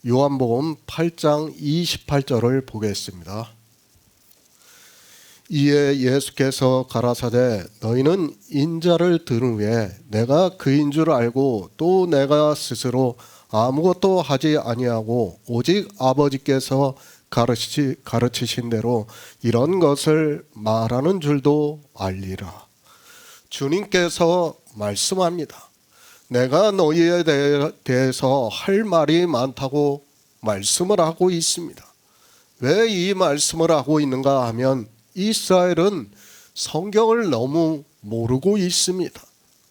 요한복음 8장 28절을 보겠습니다. 이에 예수께서 가라사대 너희는 인자를 들은 후에 내가 그인 줄 알고 또 내가 스스로 아무것도 하지 아니하고 오직 아버지께서 가르치신 대로 이런 것을 말하는 줄도 알리라. 주님께서 말씀합니다. 내가 너희에 대해서 할 말이 많다고 말씀을 하고 있습니다. 왜 이 말씀을 하고 있는가 하면 이스라엘은 성경을 너무 모르고 있습니다.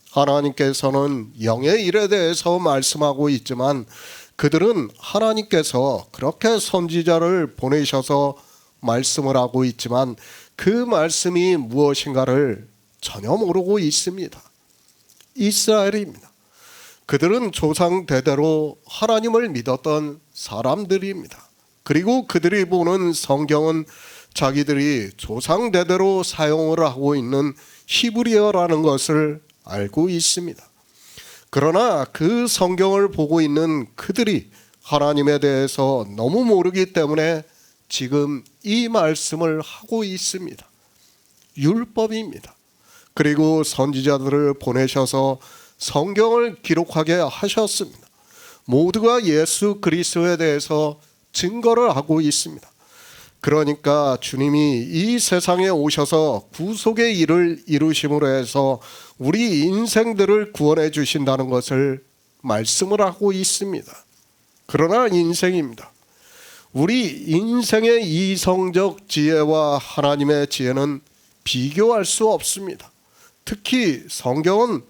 하나님께서는 영의 일에 대해서 말씀하고 있지만 그들은 하나님께서 그렇게 선지자를 보내셔서 말씀을 하고 있지만 그 말씀이 무엇인가를 전혀 모르고 있습니다. 이스라엘입니다. 그들은 조상 대대로 하나님을 믿었던 사람들입니다. 그리고 그들이 보는 성경은 자기들이 조상 대대로 사용을 하고 있는 히브리어라는 것을 알고 있습니다. 그러나 그 성경을 보고 있는 그들이 하나님에 대해서 너무 모르기 때문에 지금 이 말씀을 하고 있습니다. 율법입니다. 그리고 선지자들을 보내셔서 성경을 기록하게 하셨습니다. 모두가 예수 그리스도에 대해서 증거를 하고 있습니다. 그러니까 주님이 이 세상에 오셔서 구속의 일을 이루심으로 해서 우리 인생들을 구원해 주신다는 것을 말씀을 하고 있습니다. 그러나 인생입니다. 우리 인생의 이성적 지혜와 하나님의 지혜는 비교할 수 없습니다. 특히 성경은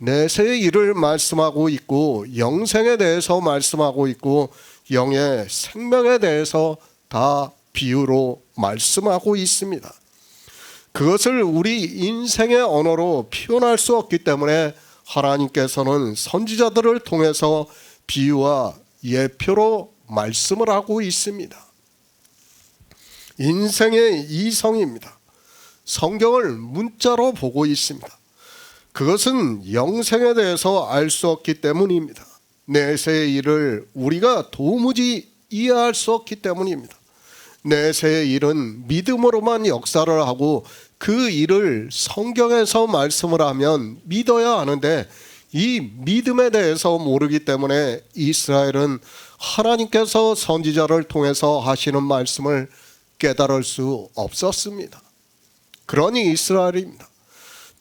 내세의 일을 말씀하고 있고 영생에 대해서 말씀하고 있고 영의 생명에 대해서 다 비유로 말씀하고 있습니다. 그것을 우리 인생의 언어로 표현할 수 없기 때문에 하나님께서는 선지자들을 통해서 비유와 예표로 말씀을 하고 있습니다. 인생의 이성입니다. 성경을 문자로 보고 있습니다. 그것은 영생에 대해서 알 수 없기 때문입니다. 내세의 일을 우리가 도무지 이해할 수 없기 때문입니다. 내세의 일은 믿음으로만 역사를 하고 그 일을 성경에서 말씀을 하면 믿어야 하는데 이 믿음에 대해서 모르기 때문에 이스라엘은 하나님께서 선지자를 통해서 하시는 말씀을 깨달을 수 없었습니다. 그러니 이스라엘입니다.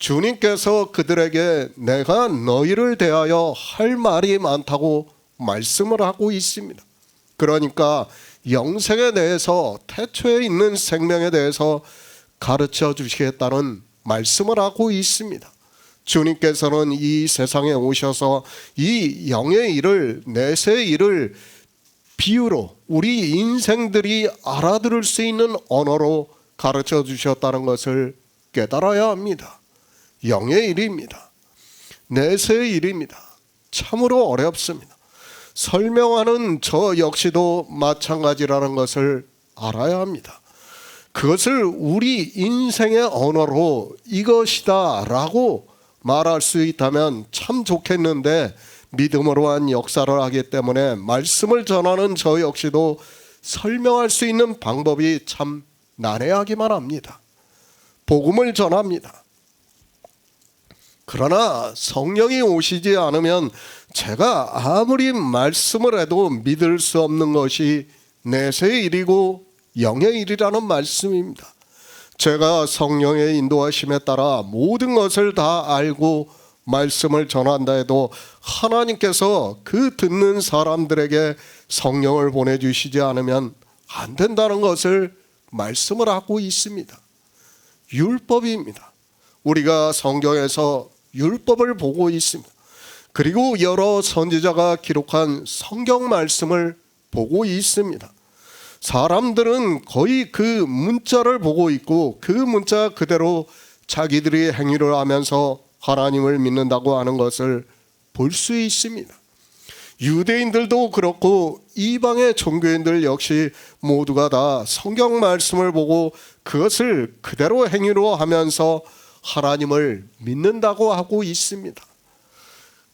주님께서 그들에게 내가 너희를 대하여 할 말이 많다고 말씀을 하고 있습니다. 그러니까 영생에 대해서 태초에 있는 생명에 대해서 가르쳐 주시겠다는 말씀을 하고 있습니다. 주님께서는 이 세상에 오셔서 이 영의 일을 내세의 일을 비유로 우리 인생들이 알아들을 수 있는 언어로 가르쳐 주셨다는 것을 깨달아야 합니다. 영의 일입니다. 내세의 일입니다. 참으로 어렵습니다. 설명하는 저 역시도 마찬가지라는 것을 알아야 합니다. 그것을 우리 인생의 언어로 이것이다 라고 말할 수 있다면 참 좋겠는데 믿음으로 한 역사를 하기 때문에 말씀을 전하는 저 역시도 설명할 수 있는 방법이 참 난해하기만 합니다. 복음을 전합니다. 그러나 성령이 오시지 않으면 제가 아무리 말씀을 해도 믿을 수 없는 것이 내세의 일이고 영의 일이라는 말씀입니다. 제가 성령의 인도하심에 따라 모든 것을 다 알고 말씀을 전한다 해도 하나님께서 그 듣는 사람들에게 성령을 보내주시지 않으면 안 된다는 것을 말씀을 하고 있습니다. 율법입니다. 우리가 성경에서 율법을 보고 있습니다. 그리고 여러 선지자가 기록한 성경 말씀을 보고 있습니다. 사람들은 거의 그 문자를 보고 있고 그 문자 그대로 자기들이 행위를 하면서 하나님을 믿는다고 하는 것을 볼 수 있습니다. 유대인들도 그렇고 이방의 종교인들 역시 모두가 다 성경 말씀을 보고 그것을 그대로 행위로 하면서 하나님을 믿는다고 하고 있습니다.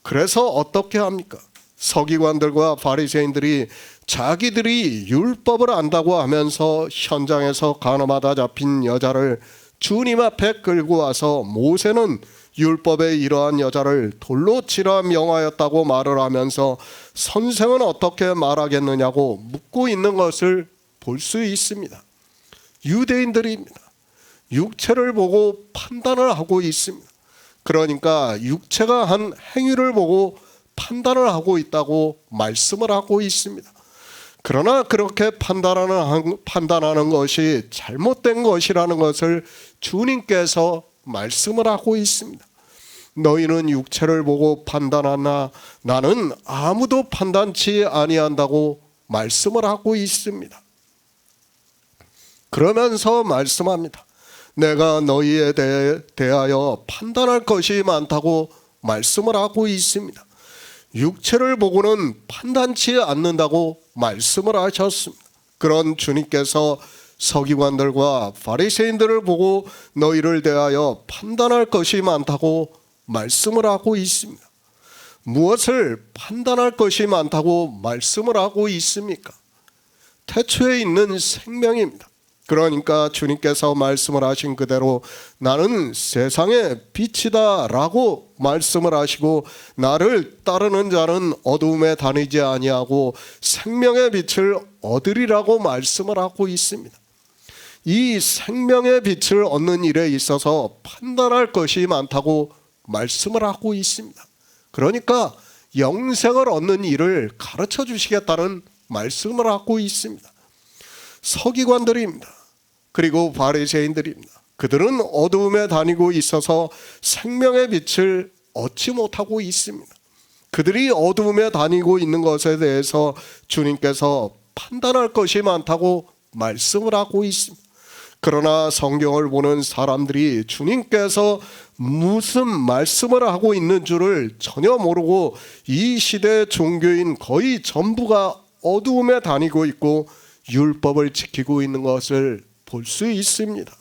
그래서 어떻게 합니까? 서기관들과 바리새인들이 자기들이 율법을 안다고 하면서 현장에서 간음하다 잡힌 여자를 주님 앞에 끌고 와서 모세는 율법에 이러한 여자를 돌로 치라 명하였다고 말을 하면서 선생은 어떻게 말하겠느냐고 묻고 있는 것을 볼 수 있습니다. 유대인들입니다. 육체를 보고 판단을 하고 있습니다. 그러니까 육체가 한 행위를 보고 판단을 하고 있다고 말씀을 하고 있습니다. 그러나 그렇게 판단하는 것이 잘못된 것이라는 것을 주님께서 말씀을 하고 있습니다. 너희는 육체를 보고 판단하나 나는 아무도 판단치 아니한다고 말씀을 하고 있습니다. 그러면서 말씀합니다. 내가 너희에 대하여 판단할 것이 많다고 말씀을 하고 있습니다. 육체를 보고는 판단치 않는다고 말씀을 하셨습니다. 그런 주님께서 서기관들과 바리새인들을 보고 너희를 대하여 판단할 것이 많다고 말씀을 하고 있습니다. 무엇을 판단할 것이 많다고 말씀을 하고 있습니까? 태초에 있는 생명입니다. 그러니까 주님께서 말씀을 하신 그대로 나는 세상의 빛이다 라고 말씀을 하시고 나를 따르는 자는 어두움에 다니지 아니하고 생명의 빛을 얻으리라고 말씀을 하고 있습니다. 이 생명의 빛을 얻는 일에 있어서 판단할 것이 많다고 말씀을 하고 있습니다. 그러니까 영생을 얻는 일을 가르쳐 주시겠다는 말씀을 하고 있습니다. 서기관들입니다. 그리고 바리새인들입니다. 그들은 어두움에 다니고 있어서 생명의 빛을 얻지 못하고 있습니다. 그들이 어두움에 다니고 있는 것에 대해서 주님께서 판단할 것이 많다고 말씀을 하고 있습니다. 그러나 성경을 보는 사람들이 주님께서 무슨 말씀을 하고 있는 줄을 전혀 모르고 이 시대 종교인 거의 전부가 어두움에 다니고 있고 율법을 지키고 있는 것을 볼 수 있습니다.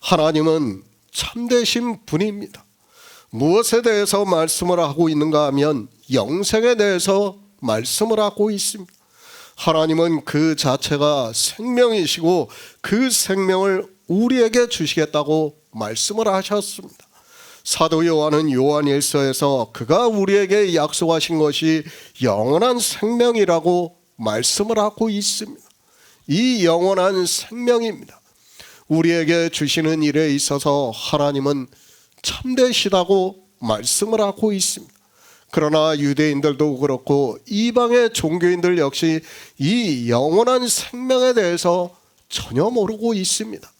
하나님은 참되신 분입니다. 무엇에 대해서 말씀을 하고 있는가 하면 영생에 대해서 말씀을 하고 있습니다. 하나님은 그 자체가 생명이시고 그 생명을 우리에게 주시겠다고 말씀을 하셨습니다. 사도 요한은 요한일서에서 그가 우리에게 약속하신 것이 영원한 생명이라고 말씀을 하고 있습니다. 이 영원한 생명입니다. 우리에게 주시는 일에 있어서 하나님은 참되시다고 말씀을 하고 있습니다. 그러나 유대인들도 그렇고 이방의 종교인들 역시 이 영원한 생명에 대해서 전혀 모르고 있습니다.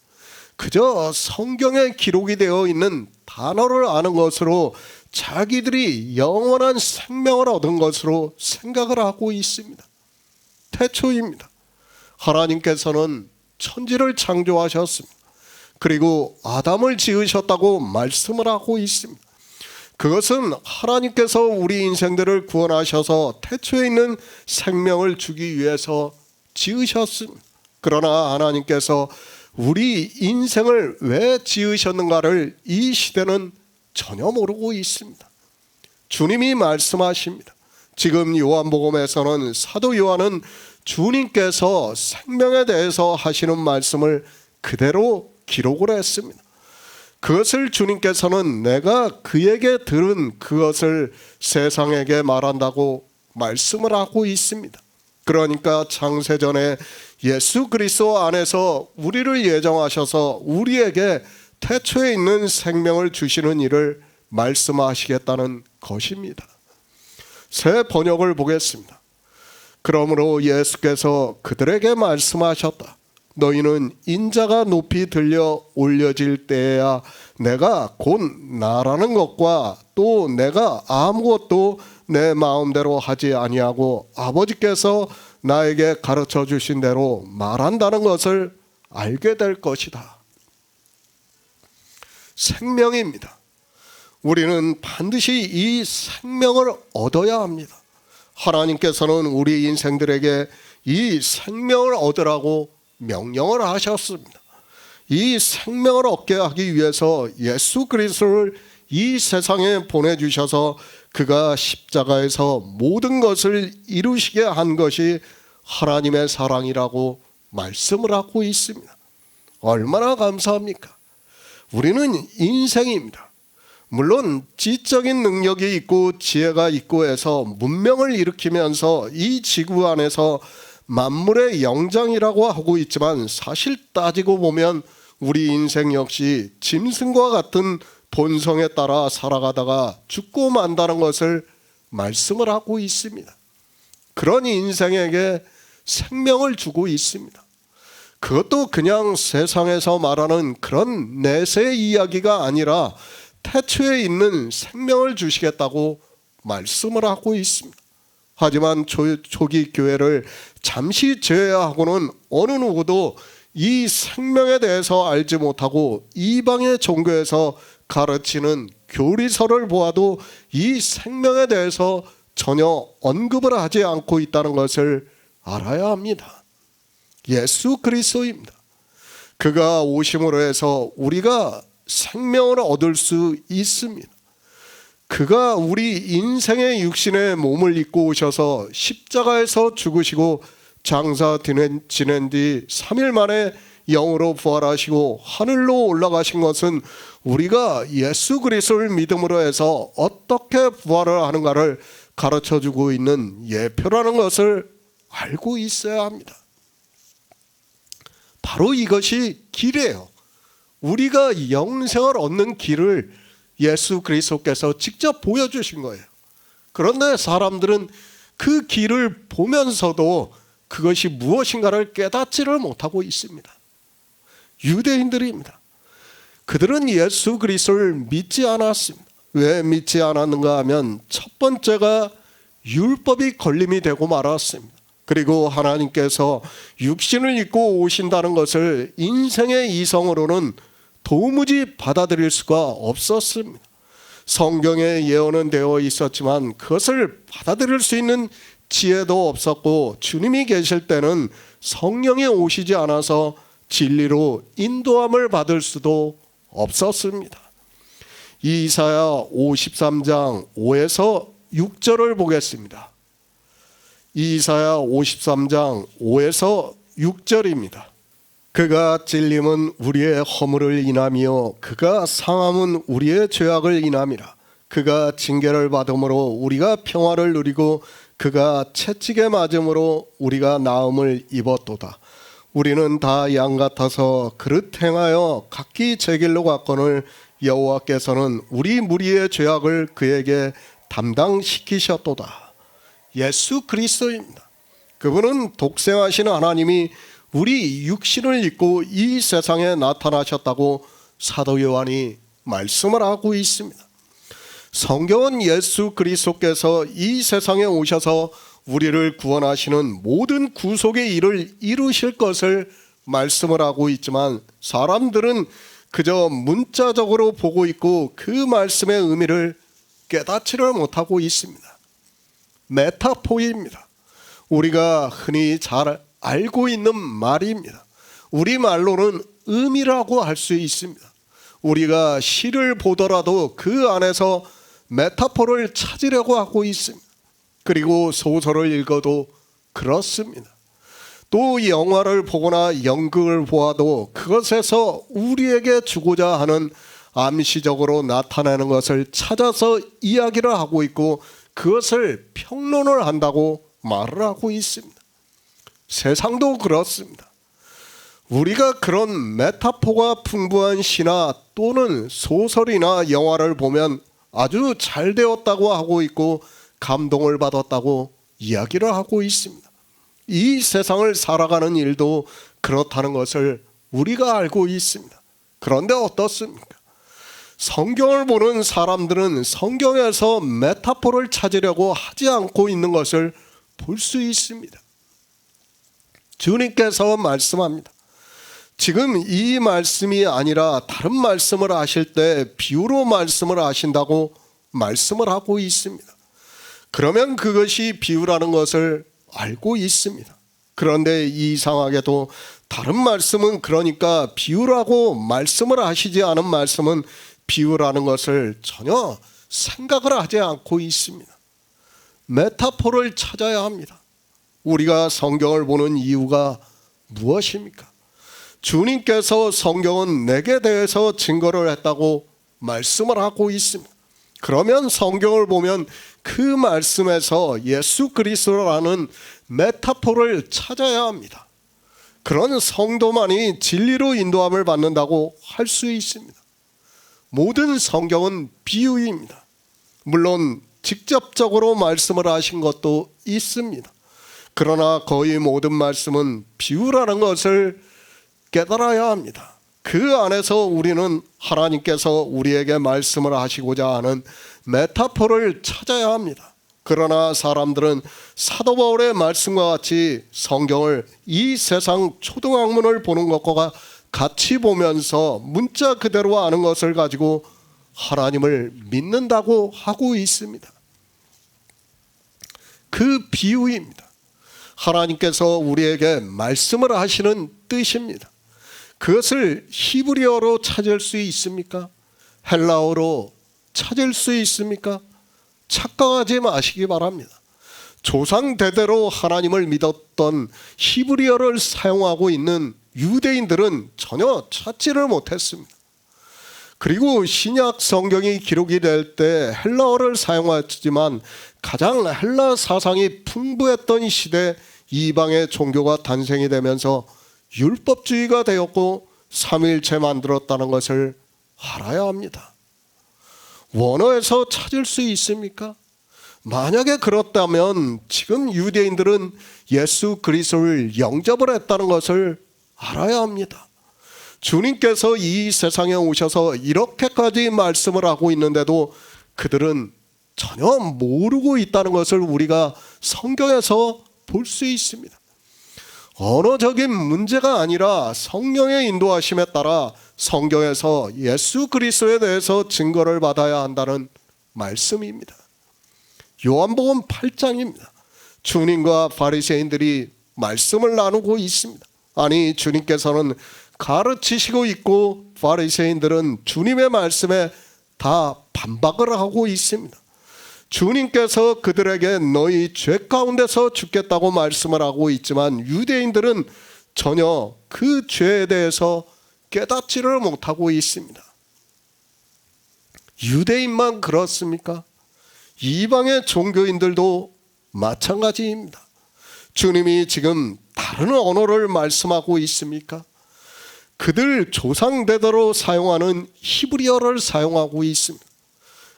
그저 성경에 기록이 되어 있는 단어를 아는 것으로 자기들이 영원한 생명을 얻은 것으로 생각을 하고 있습니다. 태초입니다. 하나님께서는 천지를 창조하셨습니다. 그리고 아담을 지으셨다고 말씀을 하고 있습니다. 그것은 하나님께서 우리 인생들을 구원하셔서 태초에 있는 생명을 주기 위해서 지으셨습니다. 그러나 하나님께서 우리 인생을 왜 지으셨는가를 이 시대는 전혀 모르고 있습니다. 주님이 말씀하십니다. 지금 요한복음에서는 사도 요한은 주님께서 생명에 대해서 하시는 말씀을 그대로 기록을 했습니다. 그것을 주님께서는 내가 그에게 들은 그것을 세상에게 말한다고 말씀을 하고 있습니다. 그러니까 창세전에 예수 그리스도 안에서 우리를 예정하셔서 우리에게 태초에 있는 생명을 주시는 일을 말씀하시겠다는 것입니다. 새 번역을 보겠습니다. 그러므로 예수께서 그들에게 말씀하셨다. 너희는 인자가 높이 들려 올려질 때에야 내가 곧 나라는 것과 또 내가 아무것도 내 마음대로 하지 아니하고 아버지께서 나에게 가르쳐 주신 대로 말한다는 것을 알게 될 것이다. 생명입니다. 우리는 반드시 이 생명을 얻어야 합니다. 하나님께서는 우리 인생들에게 이 생명을 얻으라고 명령을 하셨습니다. 이 생명을 얻게 하기 위해서 예수 그리스도를 이 세상에 보내주셔서 그가 십자가에서 모든 것을 이루시게 한 것이 하나님의 사랑이라고 말씀을 하고 있습니다. 얼마나 감사합니까? 우리는 인생입니다. 물론 지적인 능력이 있고 지혜가 있고 해서 문명을 일으키면서 이 지구 안에서 만물의 영장이라고 하고 있지만 사실 따지고 보면 우리 인생 역시 짐승과 같은 본성에 따라 살아가다가 죽고 만다는 것을 말씀을 하고 있습니다. 그런 인생에게 생명을 주고 있습니다. 그것도 그냥 세상에서 말하는 그런 내세 이야기가 아니라 태초에 있는 생명을 주시겠다고 말씀을 하고 있습니다. 하지만 초기 교회를 잠시 제외하고는 어느 누구도 이 생명에 대해서 알지 못하고 이방의 종교에서 가르치는 교리서를 보아도 이 생명에 대해서 전혀 언급을 하지 않고 있다는 것을 알아야 합니다. 예수 그리스도입니다. 그가 오심으로 해서 우리가 생명을 얻을 수 있습니다. 그가 우리 인생의 육신의 몸을 입고 오셔서 십자가에서 죽으시고 장사 지낸 뒤 3일 만에 영으로 부활하시고 하늘로 올라가신 것은 우리가 예수 그리스도를 믿음으로 해서 어떻게 부활을 하는가를 가르쳐주고 있는 예표라는 것을 알고 있어야 합니다. 바로 이것이 길이에요. 우리가 영생을 얻는 길을 예수 그리스도께서 직접 보여주신 거예요. 그런데 사람들은 그 길을 보면서도 그것이 무엇인가를 깨닫지를 못하고 있습니다. 유대인들입니다. 그들은 예수 그리스도를 믿지 않았습니다. 왜 믿지 않았는가 하면 첫 번째가 율법이 걸림이 되고 말았습니다. 그리고 하나님께서 육신을 입고 오신다는 것을 인생의 이성으로는 도무지 받아들일 수가 없었습니다. 성경에 예언은 되어 있었지만 그것을 받아들일 수 있는 지혜도 없었고 주님이 계실 때는 성령이 오시지 않아서 진리로 인도함을 받을 수도 없었습니다. 이사야 53장 5에서 6절을 보겠습니다. 이사야 53장 5에서 6절입니다. 그가 찔림은 우리의 허물을 인하며 그가 상함은 우리의 죄악을 인함이라. 그가 징계를 받음으로 우리가 평화를 누리고 그가 채찍에 맞음으로 우리가 나음을 입었도다. 우리는 다 양 같아서 그릇 행하여 각기 제 길로 갔거늘 여호와께서는 우리 무리의 죄악을 그에게 담당시키셨도다. 예수 그리스도입니다. 그분은 독생하신 하나님이 우리 육신을 입고 이 세상에 나타나셨다고 사도 요한이 말씀을 하고 있습니다. 성경은 예수 그리스도께서 이 세상에 오셔서 우리를 구원하시는 모든 구속의 일을 이루실 것을 말씀을 하고 있지만 사람들은 그저 문자적으로 보고 있고 그 말씀의 의미를 깨닫지를 못하고 있습니다. 메타포입니다. 우리가 흔히 잘 알고 있는 말입니다. 우리말로는 의미라고 할 수 있습니다. 우리가 시를 보더라도 그 안에서 메타포를 찾으려고 하고 있습니다. 그리고 소설을 읽어도 그렇습니다. 또 영화를 보거나 연극을 보아도 그것에서 우리에게 주고자 하는 암시적으로 나타나는 것을 찾아서 이야기를 하고 있고 그것을 평론을 한다고 말을 하고 있습니다. 세상도 그렇습니다. 우리가 그런 메타포가 풍부한 시나 또는 소설이나 영화를 보면 아주 잘 되었다고 하고 있고 감동을 받았다고 이야기를 하고 있습니다. 이 세상을 살아가는 일도 그렇다는 것을 우리가 알고 있습니다. 그런데 어떻습니까? 성경을 보는 사람들은 성경에서 메타포를 찾으려고 하지 않고 있는 것을 볼 수 있습니다. 주님께서 말씀합니다. 지금 이 말씀이 아니라 다른 말씀을 하실 때 비유로 말씀을 하신다고 말씀을 하고 있습니다. 그러면 그것이 비유라는 것을 알고 있습니다. 그런데 이상하게도 다른 말씀은 그러니까 비유라고 말씀을 하시지 않은 말씀은 비유라는 것을 전혀 생각을 하지 않고 있습니다. 메타포를 찾아야 합니다. 우리가 성경을 보는 이유가 무엇입니까? 주님께서 성경은 내게 대해서 증거를 했다고 말씀을 하고 있습니다. 그러면 성경을 보면 그 말씀에서 예수 그리스도라는 메타포를 찾아야 합니다. 그런 성도만이 진리로 인도함을 받는다고 할 수 있습니다. 모든 성경은 비유입니다. 물론 직접적으로 말씀을 하신 것도 있습니다. 그러나 거의 모든 말씀은 비유라는 것을 깨달아야 합니다. 그 안에서 우리는 하나님께서 우리에게 말씀을 하시고자 하는 메타포를 찾아야 합니다. 그러나 사람들은 사도 바울의 말씀과 같이 성경을 이 세상 초등학문을 보는 것과 같이 보면서 문자 그대로 아는 것을 가지고 하나님을 믿는다고 하고 있습니다. 그 비유입니다. 하나님께서 우리에게 말씀을 하시는 뜻입니다. 그것을 히브리어로 찾을 수 있습니까? 헬라어로 찾을 수 있습니까? 착각하지 마시기 바랍니다. 조상 대대로 하나님을 믿었던 히브리어를 사용하고 있는 유대인들은 전혀 찾지를 못했습니다. 그리고 신약 성경이 기록이 될 때 헬라어를 사용했지만 가장 헬라 사상이 풍부했던 시대 이방의 종교가 탄생이 되면서 율법주의가 되었고 삼위일체 만들었다는 것을 알아야 합니다. 원어에서 찾을 수 있습니까? 만약에 그렇다면 지금 유대인들은 예수 그리스도를 영접을 했다는 것을 알아야 합니다. 주님께서 이 세상에 오셔서 이렇게까지 말씀을 하고 있는데도 그들은 전혀 모르고 있다는 것을 우리가 성경에서 볼 수 있습니다. 언어적인 문제가 아니라 성령의 인도하심에 따라 성경에서 예수 그리스도에 대해서 증거를 받아야 한다는 말씀입니다. 요한복음 8장입니다. 주님과 바리새인들이 말씀을 나누고 있습니다. 아니, 주님께서는 가르치시고 있고 바리새인들은 주님의 말씀에 다 반박을 하고 있습니다. 주님께서 그들에게 너희 죄 가운데서 죽겠다고 말씀을 하고 있지만 유대인들은 전혀 그 죄에 대해서 깨닫지를 못하고 있습니다. 유대인만 그렇습니까? 이방의 종교인들도 마찬가지입니다. 주님이 지금 다른 언어를 말씀하고 있습니까? 그들 조상대대로 사용하는 히브리어를 사용하고 있습니다.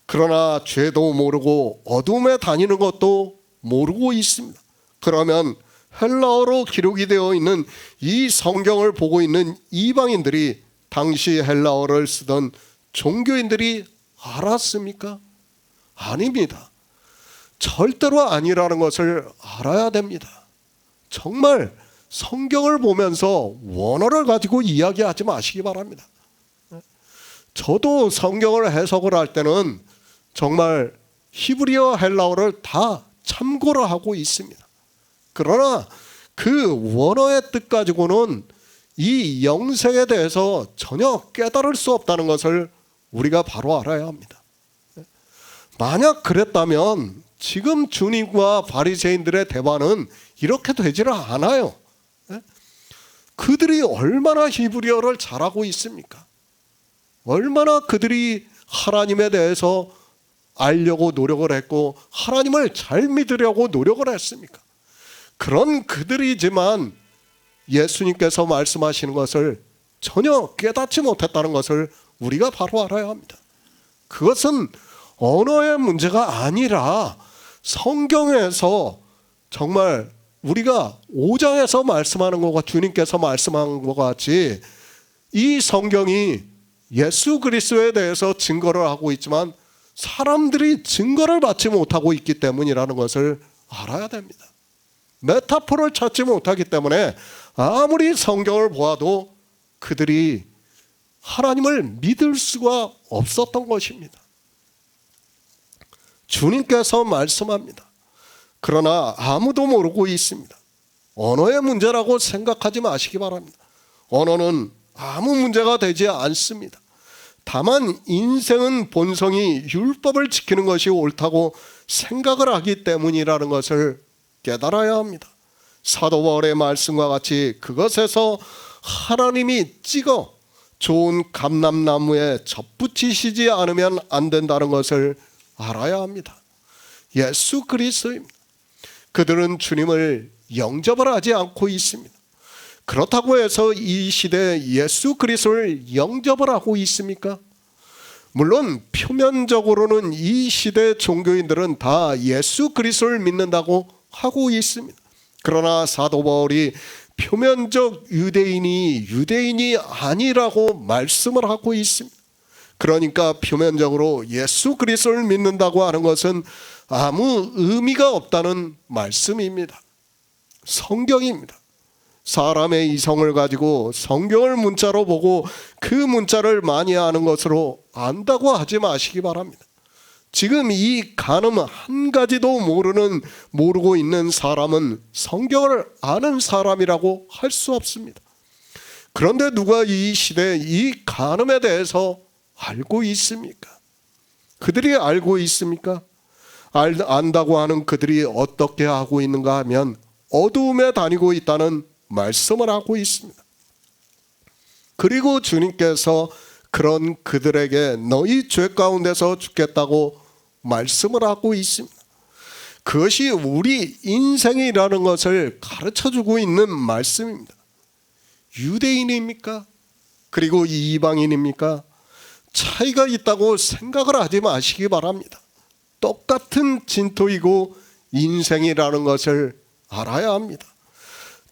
그러나 죄도 모르고 어둠에 다니는 것도 모르고 있습니다. 그러면 헬라어로 기록이 되어 있는 이 성경을 보고 있는 이방인들이 당시 헬라어를 쓰던 종교인들이 알았습니까? 아닙니다. 절대로 아니라는 것을 알아야 됩니다. 정말 성경을 보면서 원어를 가지고 이야기하지 마시기 바랍니다. 저도 성경을 해석을 할 때는 정말 히브리어 헬라어를 다 참고를 하고 있습니다. 그러나 그 원어의 뜻 가지고는 이 영생에 대해서 전혀 깨달을 수 없다는 것을 우리가 바로 알아야 합니다. 만약 그랬다면 지금 주님과 바리새인들의 대화는 이렇게 되지를 않아요. 그들이 얼마나 히브리어를 잘하고 있습니까? 얼마나 그들이 하나님에 대해서 알려고 노력을 했고 하나님을 잘 믿으려고 노력을 했습니까? 그런 그들이지만 예수님께서 말씀하시는 것을 전혀 깨닫지 못했다는 것을 우리가 바로 알아야 합니다. 그것은 언어의 문제가 아니라 성경에서 정말 우리가 5장에서 말씀하는 것과 주님께서 말씀한 것 같이 이 성경이 예수 그리스도에 대해서 증거를 하고 있지만 사람들이 증거를 받지 못하고 있기 때문이라는 것을 알아야 됩니다. 메타포를 찾지 못하기 때문에 아무리 성경을 보아도 그들이 하나님을 믿을 수가 없었던 것입니다. 주님께서 말씀합니다. 그러나 아무도 모르고 있습니다. 언어의 문제라고 생각하지 마시기 바랍니다. 언어는 아무 문제가 되지 않습니다. 다만 인생은 본성이 율법을 지키는 것이 옳다고 생각을 하기 때문이라는 것을 깨달아야 합니다. 사도 바울의 말씀과 같이 그것에서 하나님이 찍어 좋은 감람나무에 접붙이시지 않으면 안 된다는 것을 알아야 합니다. 예수 그리스도입니다. 그들은 주님을 영접을 하지 않고 있습니다. 그렇다고 해서 이 시대에 예수 그리스도를 영접을 하고 있습니까? 물론 표면적으로는 이 시대 종교인들은 다 예수 그리스도를 믿는다고 하고 있습니다. 그러나 사도 바울이 표면적 유대인이 아니라고 말씀을 하고 있습니다. 그러니까 표면적으로 예수 그리스도를 믿는다고 하는 것은 아무 의미가 없다는 말씀입니다. 성경입니다. 사람의 이성을 가지고 성경을 문자로 보고 그 문자를 많이 아는 것으로 안다고 하지 마시기 바랍니다. 지금 이 간음 한 가지도 모르고 있는 사람은 성경을 아는 사람이라고 할 수 없습니다. 그런데 누가 이 시대에 이 간음에 대해서 알고 있습니까? 그들이 알고 있습니까? 안다고 하는 그들이 어떻게 하고 있는가 하면 어두움에 다니고 있다는 말씀을 하고 있습니다. 그리고 주님께서 그런 그들에게 너희 죄 가운데서 죽겠다고 말씀을 하고 있습니다. 그것이 우리 인생이라는 것을 가르쳐주고 있는 말씀입니다. 유대인입니까? 그리고 이방인입니까? 차이가 있다고 생각을 하지 마시기 바랍니다. 똑같은 진토이고 인생이라는 것을 알아야 합니다.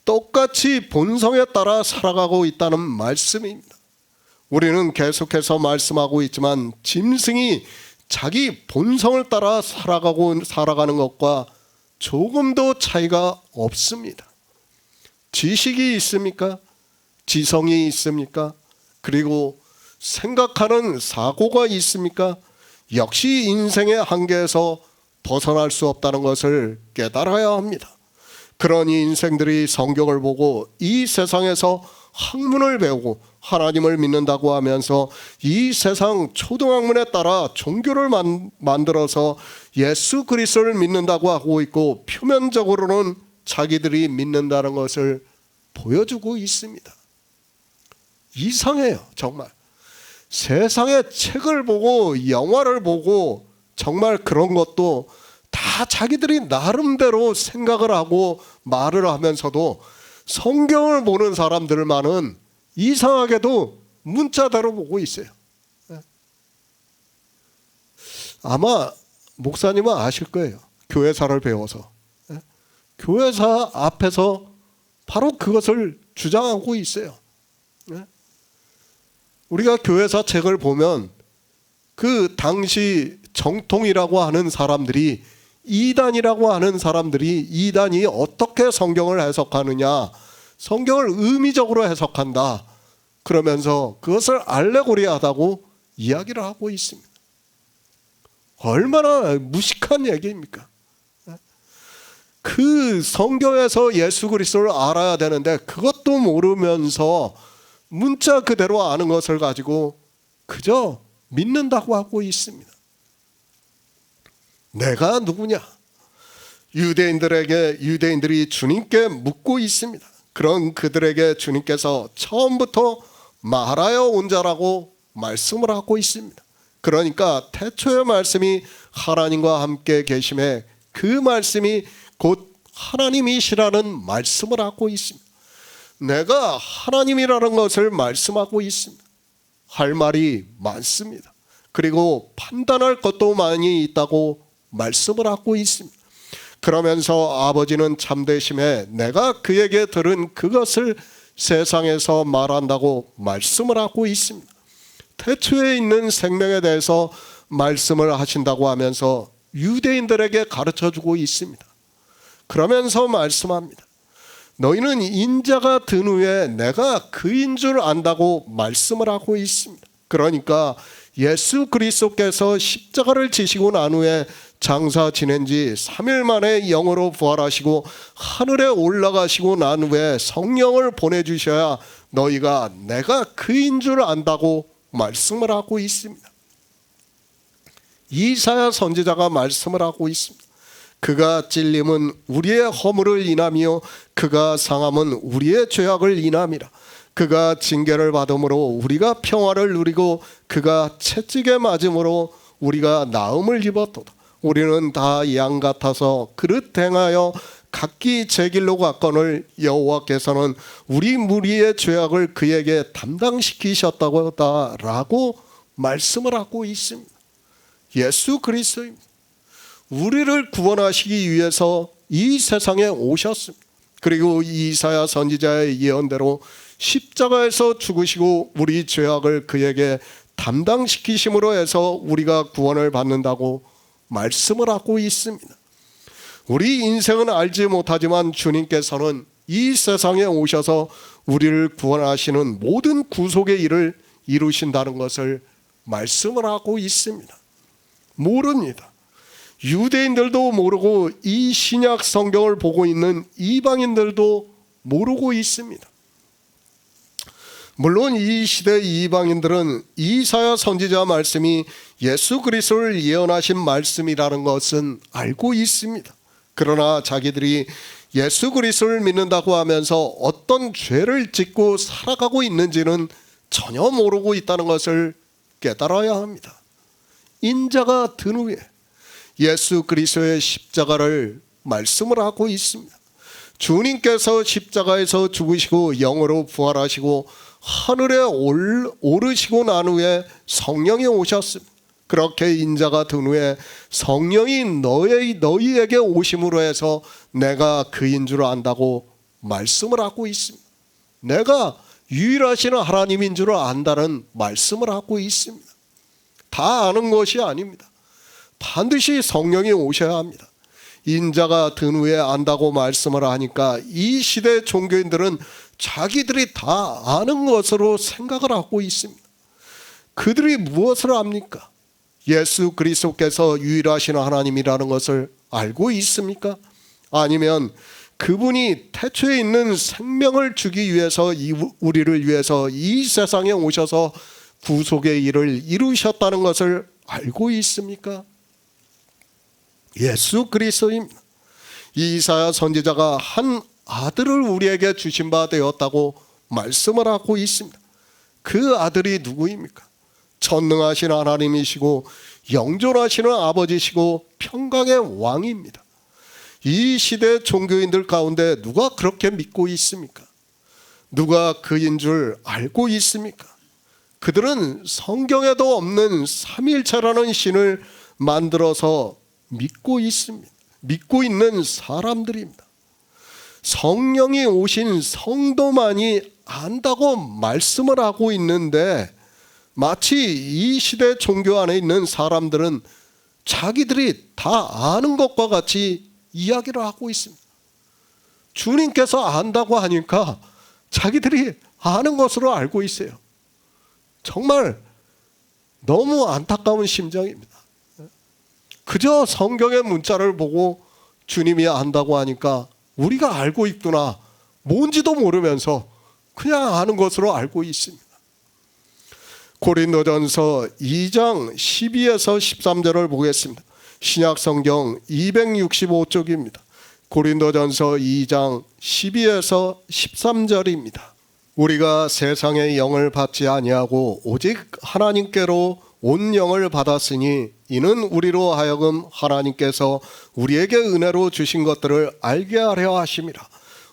똑같이 본성에 따라 살아가고 있다는 말씀입니다. 우리는 계속해서 말씀하고 있지만 짐승이 자기 본성을 따라 살아가는 것과 조금도 차이가 없습니다. 지식이 있습니까? 지성이 있습니까? 그리고 생각하는 사고가 있습니까? 역시 인생의 한계에서 벗어날 수 없다는 것을 깨달아야 합니다. 그런 인생들이 성경을 보고 이 세상에서 학문을 배우고 하나님을 믿는다고 하면서 이 세상 초등학문에 따라 종교를 만들어서 예수 그리스도를 믿는다고 하고 있고 표면적으로는 자기들이 믿는다는 것을 보여주고 있습니다. 이상해요, 정말. 세상의 책을 보고 영화를 보고 정말 그런 것도 다 자기들이 나름대로 생각을 하고 말을 하면서도 성경을 보는 사람들만은 이상하게도 문자대로 보고 있어요. 아마 목사님은 아실 거예요. 교회사를 배워서. 교회사 앞에서 바로 그것을 주장하고 있어요. 우리가 교회사 책을 보면 그 당시 정통이라고 하는 사람들이 이단이라고 하는 사람들이 이단이 어떻게 성경을 해석하느냐, 성경을 의미적으로 해석한다 그러면서 그것을 알레고리하다고 이야기를 하고 있습니다. 얼마나 무식한 얘기입니까? 그 성경에서 예수 그리스도를 알아야 되는데 그것도 모르면서 문자 그대로 아는 것을 가지고 그저 믿는다고 하고 있습니다. 내가 누구냐? 유대인들이 주님께 묻고 있습니다. 그런 그들에게 주님께서 처음부터 말하여 온 자라고 말씀을 하고 있습니다. 그러니까 태초의 말씀이 하나님과 함께 계심에 그 말씀이 곧 하나님이시라는 말씀을 하고 있습니다. 내가 하나님이라는 것을 말씀하고 있습니다. 할 말이 많습니다. 그리고 판단할 것도 많이 있다고 말씀을 하고 있습니다. 그러면서 아버지는 참되심에 내가 그에게 들은 그것을 세상에서 말한다고 말씀을 하고 있습니다. 태초에 있는 생명에 대해서 말씀을 하신다고 하면서 유대인들에게 가르쳐주고 있습니다. 그러면서 말씀합니다. 너희는 인자가 든 후에 내가 그인 줄 안다고 말씀을 하고 있습니다. 그러니까 예수 그리스도께서 십자가를 지시고 난 후에 장사 지낸 지 3일 만에 영으로 부활하시고 하늘에 올라가시고 난 후에 성령을 보내주셔야 너희가 내가 그인 줄 안다고 말씀을 하고 있습니다. 이사야 선지자가 말씀을 하고 있습니다. 그가 찔림은 우리의 허물을 인하며 그가 상함은 우리의 죄악을 인함이라. 그가 징계를 받음으로 우리가 평화를 누리고 그가 채찍에 맞음으로 우리가 나음을 입었도다. 우리는 다 양 같아서 그릇 행하여 각기 제 길로 갔거늘 여호와께서는 우리 무리의 죄악을 그에게 담당시키셨다고 말씀을 하고 있습니다. 예수 그리스도입니다. 우리를 구원하시기 위해서 이 세상에 오셨습니다. 그리고 이사야 선지자의 예언대로 십자가에서 죽으시고 우리 죄악을 그에게 담당시키심으로 해서 우리가 구원을 받는다고 말씀을 하고 있습니다. 우리 인생은 알지 못하지만 주님께서는 이 세상에 오셔서 우리를 구원하시는 모든 구속의 일을 이루신다는 것을 말씀을 하고 있습니다. 모릅니다. 유대인들도 모르고 이 신약 성경을 보고 있는 이방인들도 모르고 있습니다. 물론 이 시대 이방인들은 이사야 선지자 말씀이 예수 그리스도를 예언하신 말씀이라는 것은 알고 있습니다. 그러나 자기들이 예수 그리스도를 믿는다고 하면서 어떤 죄를 짓고 살아가고 있는지는 전혀 모르고 있다는 것을 깨달아야 합니다. 인자가 든 후에 예수 그리스도의 십자가를 말씀을 하고 있습니다. 주님께서 십자가에서 죽으시고 영으로 부활하시고 하늘에 오르시고 난 후에 성령이 오셨습니다. 그렇게 인자가 든 후에 성령이 너희에게 오심으로 해서 내가 그인 줄 안다고 말씀을 하고 있습니다. 내가 유일하신 하나님인 줄 안다는 말씀을 하고 있습니다. 다 아는 것이 아닙니다. 반드시 성령이 오셔야 합니다. 인자가 든 후에 안다고 말씀을 하니까 이 시대 종교인들은 자기들이 다 아는 것으로 생각을 하고 있습니다. 그들이 무엇을 압니까? 예수 그리스도께서 유일하신 하나님이라는 것을 알고 있습니까? 아니면 그분이 태초에 있는 생명을 주기 위해서 우리를 위해서 이 세상에 오셔서 구속의 일을 이루셨다는 것을 알고 있습니까? 예수 그리스도입니다. 이사야 선지자가 한 아들을 우리에게 주신 바 되었다고 말씀을 하고 있습니다. 그 아들이 누구입니까? 전능하신 하나님이시고 영존하시는 아버지시고 평강의 왕입니다. 이 시대 종교인들 가운데 누가 그렇게 믿고 있습니까? 누가 그인 줄 알고 있습니까? 그들은 성경에도 없는 삼일체라는 신을 만들어서 믿고 있습니다. 믿고 있는 사람들입니다. 성령이 오신 성도만이 안다고 말씀을 하고 있는데 마치 이 시대 종교 안에 있는 사람들은 자기들이 다 아는 것과 같이 이야기를 하고 있습니다. 주님께서 안다고 하니까 자기들이 아는 것으로 알고 있어요. 정말 너무 안타까운 심정입니다. 그저 성경의 문자를 보고 주님이 안다고 하니까 우리가 알고 있구나, 뭔지도 모르면서 그냥 아는 것으로 알고 있습니다. 고린도전서 2장 12에서 13절을 보겠습니다. 신약성경 265쪽입니다. 고린도전서 2장 12에서 13절입니다. 우리가 세상의 영을 받지 아니하고 오직 하나님께로 온 영을 받았으니 이는 우리로 하여금 하나님께서 우리에게 은혜로 주신 것들을 알게 하려 하심이라.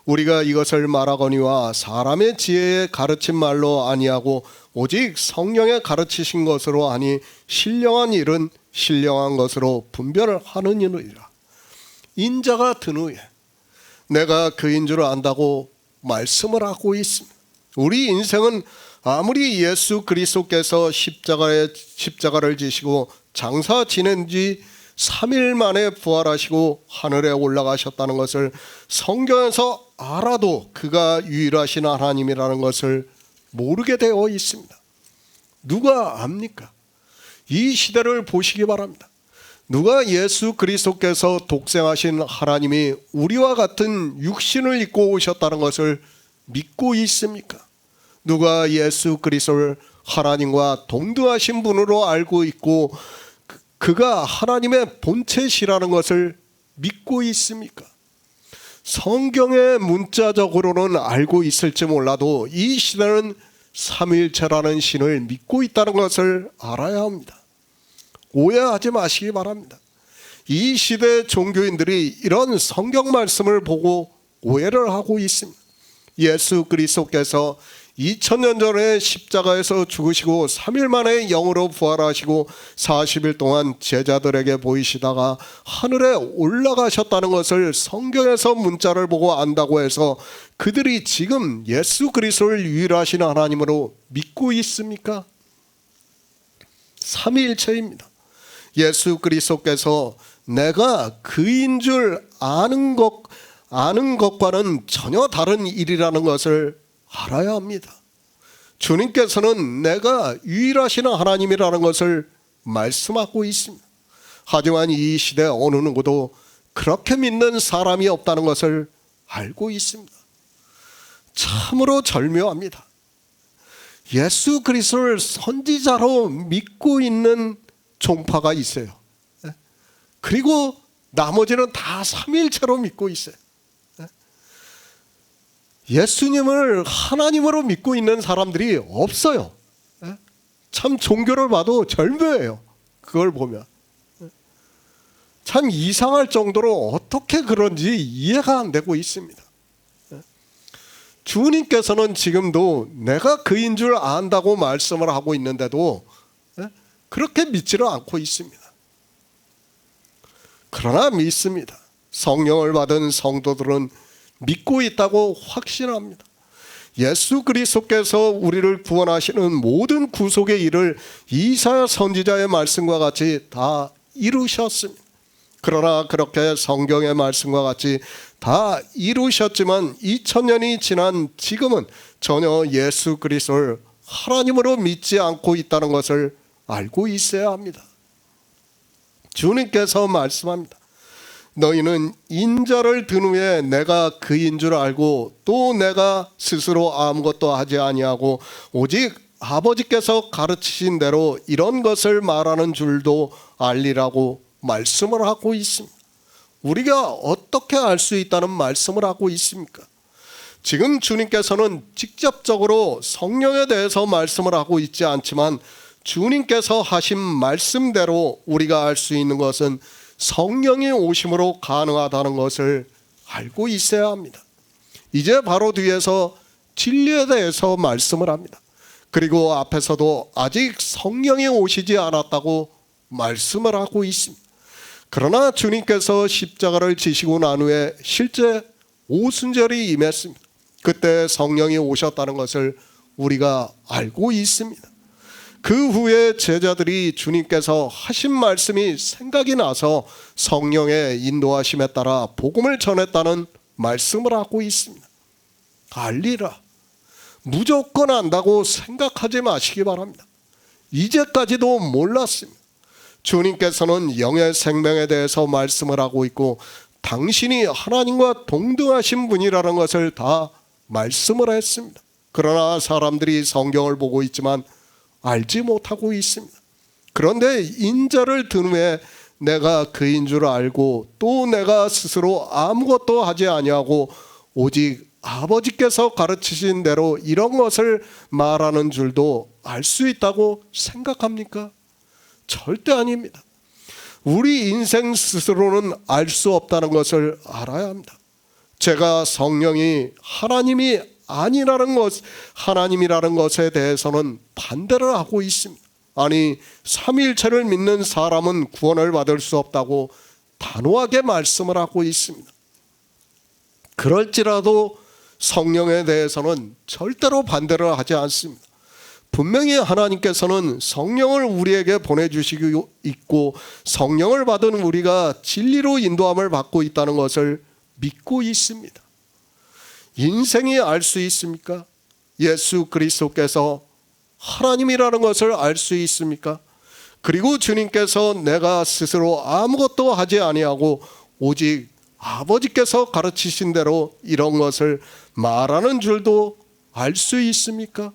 우리가 이것을 말하거니와 사람의 지혜에 가르친 말로 아니하고 오직 성령의 가르치신 것으로 하니 신령한 일은 신령한 것으로 분별하느니라. 인자가 든 후에 내가 그인 줄 안다고 말씀을 하고 있습니다. 우리 인생은 아무리 예수 그리스도께서 십자가를 지시고 장사 지낸 지 3일 만에 부활하시고 하늘에 올라가셨다는 것을 성경에서 알아도 그가 유일하신 하나님이라는 것을 모르게 되어 있습니다. 누가 압니까? 이 시대를 보시기 바랍니다. 누가 예수 그리스도께서 독생하신 하나님이 우리와 같은 육신을 입고 오셨다는 것을 믿고 있습니까? 누가 예수 그리스도를 하나님과 동등하신 분으로 알고 있고 그가 하나님의 본체시라는 것을 믿고 있습니까? 성경의 문자적으로는 알고 있을지 몰라도 이 시대는 삼위일체라는 신을 믿고 있다는 것을 알아야 합니다. 오해하지 마시기 바랍니다. 이 시대 종교인들이 이런 성경 말씀을 보고 오해를 하고 있습니다. 예수 그리스도께서 2000년 전에 십자가에서 죽으시고 3일 만에 영으로 부활하시고 40일 동안 제자들에게 보이시다가 하늘에 올라가셨다는 것을 성경에서 문자를 보고 안다고 해서 그들이 지금 예수 그리스도를 유일하신 하나님으로 믿고 있습니까? 삼위일체입니다. 예수 그리스도께서 내가 그인 줄 아는 것과는 전혀 다른 일이라는 것을 알아야 합니다. 주님께서는 내가 유일하신 하나님이라는 것을 말씀하고 있습니다. 하지만 이 시대 어느 누구도 그렇게 믿는 사람이 없다는 것을 알고 있습니다. 참으로 절묘합니다. 예수 그리스도를 선지자로 믿고 있는 종파가 있어요. 그리고 나머지는 다 삼위일체로 믿고 있어요. 예수님을 하나님으로 믿고 있는 사람들이 없어요. 참 종교를 봐도 절묘해요. 그걸 보면 참 이상할 정도로 어떻게 그런지 이해가 안 되고 있습니다. 주님께서는 지금도 내가 그인 줄 안다고 말씀을 하고 있는데도 그렇게 믿지를 않고 있습니다. 그러나 믿습니다. 성령을 받은 성도들은 믿고 있다고 확신합니다. 예수 그리스도께서 우리를 구원하시는 모든 구속의 일을 이사야 선지자의 말씀과 같이 다 이루셨습니다. 그러나 그렇게 성경의 말씀과 같이 다 이루셨지만 2000년이 지난 지금은 전혀 예수 그리스도를 하나님으로 믿지 않고 있다는 것을 알고 있어야 합니다. 주님께서 말씀합니다. 너희는 인자를 든 후에 내가 그인 줄 알고 또 내가 스스로 아무것도 하지 아니하고 오직 아버지께서 가르치신 대로 이런 것을 말하는 줄도 알리라고 말씀을 하고 있습니다. 우리가 어떻게 알 수 있다는 말씀을 하고 있습니까? 지금 주님께서는 직접적으로 성령에 대해서 말씀을 하고 있지 않지만 주님께서 하신 말씀대로 우리가 알 수 있는 것은 성령이 오심으로 가능하다는 것을 알고 있어야 합니다. 이제 바로 뒤에서 진리에 대해서 말씀을 합니다. 그리고 앞에서도 아직 성령이 오시지 않았다고 말씀을 하고 있습니다. 그러나 주님께서 십자가를 지시고 난 후에 실제 오순절이 임했습니다. 그때 성령이 오셨다는 것을 우리가 알고 있습니다. 그 후에 제자들이 주님께서 하신 말씀이 생각이 나서 성령의 인도하심에 따라 복음을 전했다는 말씀을 하고 있습니다. 알리라. 무조건 안다고 생각하지 마시기 바랍니다. 이제까지도 몰랐습니다. 주님께서는 영의 생명에 대해서 말씀을 하고 있고 당신이 하나님과 동등하신 분이라는 것을 다 말씀을 했습니다. 그러나 사람들이 성경을 보고 있지만 알지 못하고 있습니다. 그런데 인자를 든 후에 내가 그인 줄 알고 또 내가 스스로 아무것도 하지 아니하고 오직 아버지께서 가르치신 대로 이런 것을 말하는 줄도 알 수 있다고 생각합니까? 절대 아닙니다. 우리 인생 스스로는 알 수 없다는 것을 알아야 합니다. 제가 성령이 하나님이 아니라는 것, 하나님이라는 것에 대해서는 반대를 하고 있습니다. 아니, 삼위일체를 믿는 사람은 구원을 받을 수 없다고 단호하게 말씀을 하고 있습니다. 그럴지라도 성령에 대해서는 절대로 반대를 하지 않습니다. 분명히 하나님께서는 성령을 우리에게 보내주시고 있고 성령을 받은 우리가 진리로 인도함을 받고 있다는 것을 믿고 있습니다. 인생이 알 수 있습니까? 예수 그리스도께서 하나님이라는 것을 알 수 있습니까? 그리고 주님께서 내가 스스로 아무것도 하지 아니하고 오직 아버지께서 가르치신 대로 이런 것을 말하는 줄도 알 수 있습니까?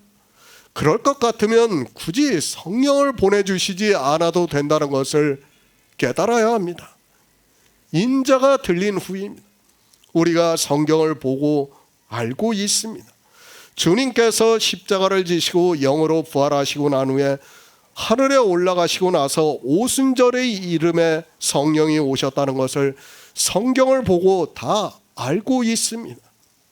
그럴 것 같으면 굳이 성령을 보내주시지 않아도 된다는 것을 깨달아야 합니다. 인자가 들린 후입니다. 우리가 성경을 보고 알고 있습니다. 주님께서 십자가를 지시고 영으로 부활하시고 난 후에 하늘에 올라가시고 나서 오순절의 이름에 성령이 오셨다는 것을 성경을 보고 다 알고 있습니다.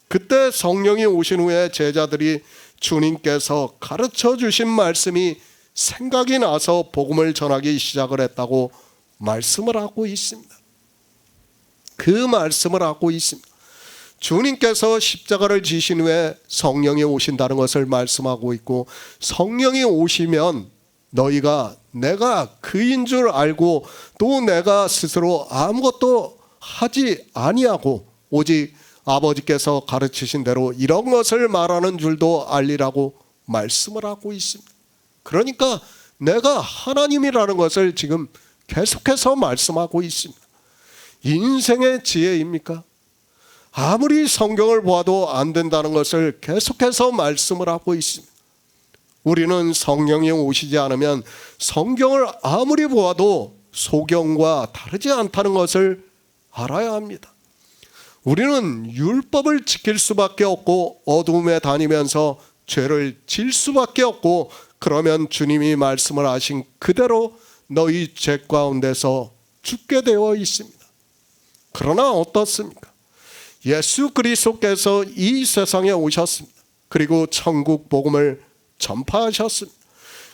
그때 성령이 오신 후에 제자들이 주님께서 가르쳐 주신 말씀이 생각이 나서 복음을 전하기 시작을 했다고 말씀을 하고 있습니다. 그 말씀을 하고 있습니다. 주님께서 십자가를 지신 후에 성령이 오신다는 것을 말씀하고 있고, 성령이 오시면 너희가 내가 그인 줄 알고 또 내가 스스로 아무것도 하지 아니하고 오직 아버지께서 가르치신 대로 이런 것을 말하는 줄도 알리라고 말씀을 하고 있습니다. 그러니까 내가 하나님이라는 것을 지금 계속해서 말씀하고 있습니다. 인생의 지혜입니까? 아무리 성경을 보아도 안 된다는 것을 계속해서 말씀을 하고 있습니다. 우리는 성령이 오시지 않으면 성경을 아무리 보아도 소경과 다르지 않다는 것을 알아야 합니다. 우리는 율법을 지킬 수밖에 없고 어둠에 다니면서 죄를 질 수밖에 없고, 그러면 주님이 말씀을 하신 그대로 너희 죄 가운데서 죽게 되어 있습니다. 그러나 어떻습니까? 예수 그리스도께서 이 세상에 오셨습니다. 그리고 천국 복음을 전파하셨습니다.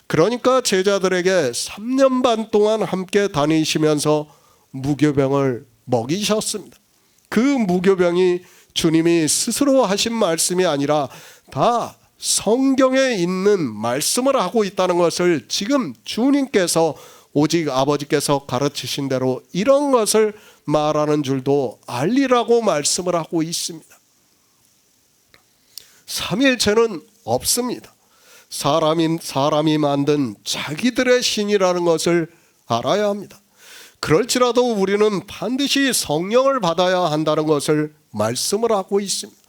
그러니까 제자들에게 3년 반 동안 함께 다니시면서 무교병을 먹이셨습니다. 그 무교병이 주님이 스스로 하신 말씀이 아니라 다 성경에 있는 말씀을 하고 있다는 것을 지금 주님께서 오직 아버지께서 가르치신 대로 이런 것을 말하는 줄도 알리라고 말씀을 하고 있습니다. 삼위일체는 없습니다. 사람이 만든 자기들의 신이라는 것을 알아야 합니다. 그럴지라도 우리는 반드시 성령을 받아야 한다는 것을 말씀을 하고 있습니다.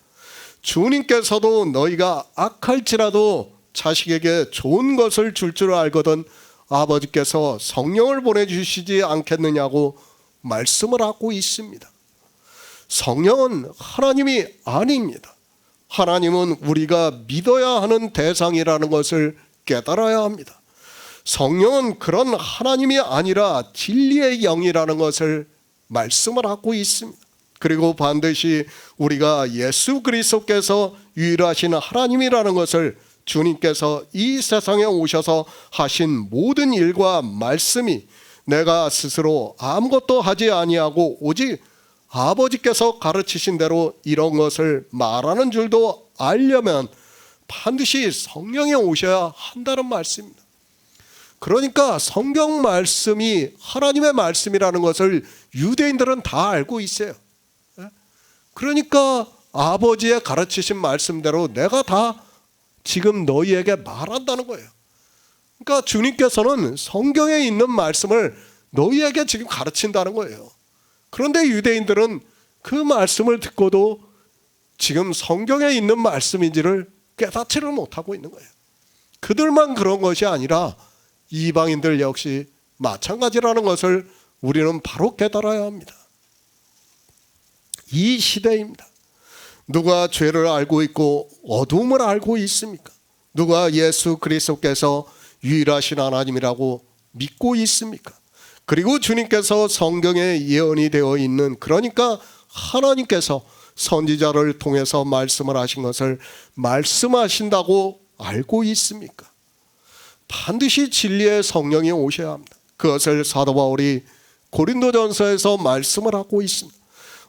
주님께서도 너희가 악할지라도 자식에게 좋은 것을 줄 알거든 아버지께서 성령을 보내주시지 않겠느냐고 말씀을 하고 있습니다. 성령은 하나님이 아닙니다. 하나님은 우리가 믿어야 하는 대상이라는 것을 깨달아야 합니다. 성령은 그런 하나님이 아니라 진리의 영이라는 것을 말씀을 하고 있습니다. 그리고 반드시 우리가 예수 그리스도께서 유일하신 하나님이라는 것을, 주님께서 이 세상에 오셔서 하신 모든 일과 말씀이 내가 스스로 아무것도 하지 아니하고 오직 아버지께서 가르치신 대로 이런 것을 말하는 줄도 알려면 반드시 성령이 오셔야 한다는 말씀입니다. 그러니까 성경 말씀이 하나님의 말씀이라는 것을 유대인들은 다 알고 있어요. 그러니까 아버지의 가르치신 말씀대로 내가 다 지금 너희에게 말한다는 거예요. 그러니까 주님께서는 성경에 있는 말씀을 너희에게 지금 가르친다는 거예요. 그런데 유대인들은 그 말씀을 듣고도 지금 성경에 있는 말씀인지를 깨닫지를 못하고 있는 거예요. 그들만 그런 것이 아니라 이방인들 역시 마찬가지라는 것을 우리는 바로 깨달아야 합니다. 이 시대입니다. 누가 죄를 알고 있고 어둠을 알고 있습니까? 누가 예수 그리스도께서 유일하신 하나님이라고 믿고 있습니까? 그리고 주님께서 성경에 예언이 되어 있는, 그러니까 하나님께서 선지자를 통해서 말씀을 하신 것을 말씀하신다고 알고 있습니까? 반드시 진리의 성령이 오셔야 합니다. 그것을 사도 바울이 고린도전서에서 말씀을 하고 있습니다.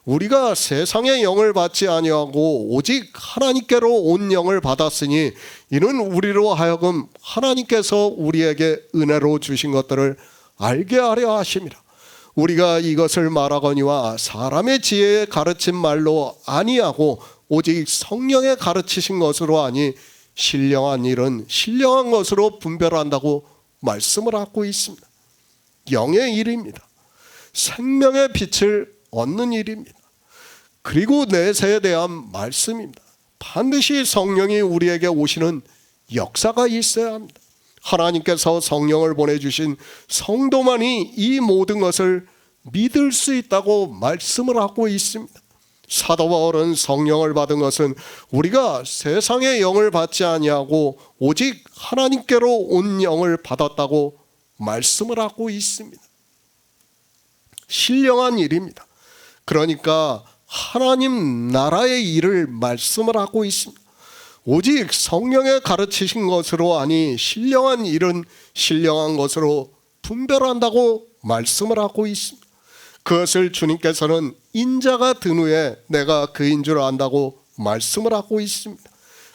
우리가 세상의 영을 받지 아니하고 오직 하나님께로 온 영을 받았으니 이는 우리로 하여금 하나님께서 우리에게 은혜로 주신 것들을 알게 하려 하심이라. 우리가 이것을 말하거니와 사람의 지혜에 가르친 말로 아니하고 오직 성령의 가르치신 것으로 하니 신령한 일은 신령한 것으로 분별한다고 말씀을 하고 있습니다. 영의 일입니다. 생명의 빛을 얻는 일입니다. 그리고 내세에 대한 말씀입니다. 반드시 성령이 우리에게 오시는 역사가 있어야 합니다. 하나님께서 성령을 보내주신 성도만이 이 모든 것을 믿을 수 있다고 말씀을 하고 있습니다. 사도 바울은 성령을 받은 것은 우리가 세상의 영을 받지 아니하고 오직 하나님께로 온 영을 받았다고 말씀을 하고 있습니다. 신령한 일입니다. 그러니까 하나님 나라의 일을 말씀을 하고 있습니다. 오직 성령의 가르치신 것으로 아니 신령한 일은 신령한 것으로 분별한다고 말씀을 하고 있습니다. 그것을 주님께서는 인자가 든 후에 내가 그인 줄 안다고 말씀을 하고 있습니다.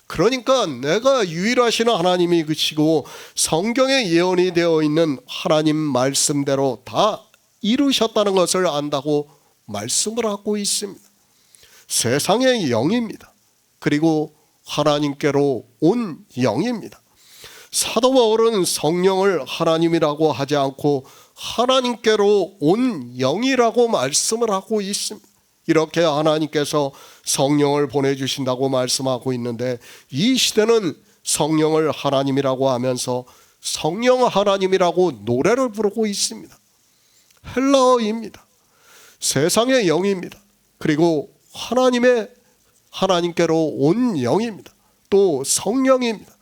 그러니까 내가 유일하신 하나님이 그시고 성경에 예언이 되어 있는 하나님 말씀대로 다 이루셨다는 것을 안다고 말씀을 하고 있습니다. 세상의 영입니다. 그리고 하나님께로 온 영입니다. 사도 바울은 성령을 하나님이라고 하지 않고 하나님께로 온 영이라고 말씀을 하고 있습니다. 이렇게 하나님께서 성령을 보내주신다고 말씀하고 있는데 이 시대는 성령을 하나님이라고 하면서 성령 하나님이라고 노래를 부르고 있습니다. 헬라어입니다. 세상의 영입니다. 그리고 하나님께로 온 영입니다. 또 성령입니다.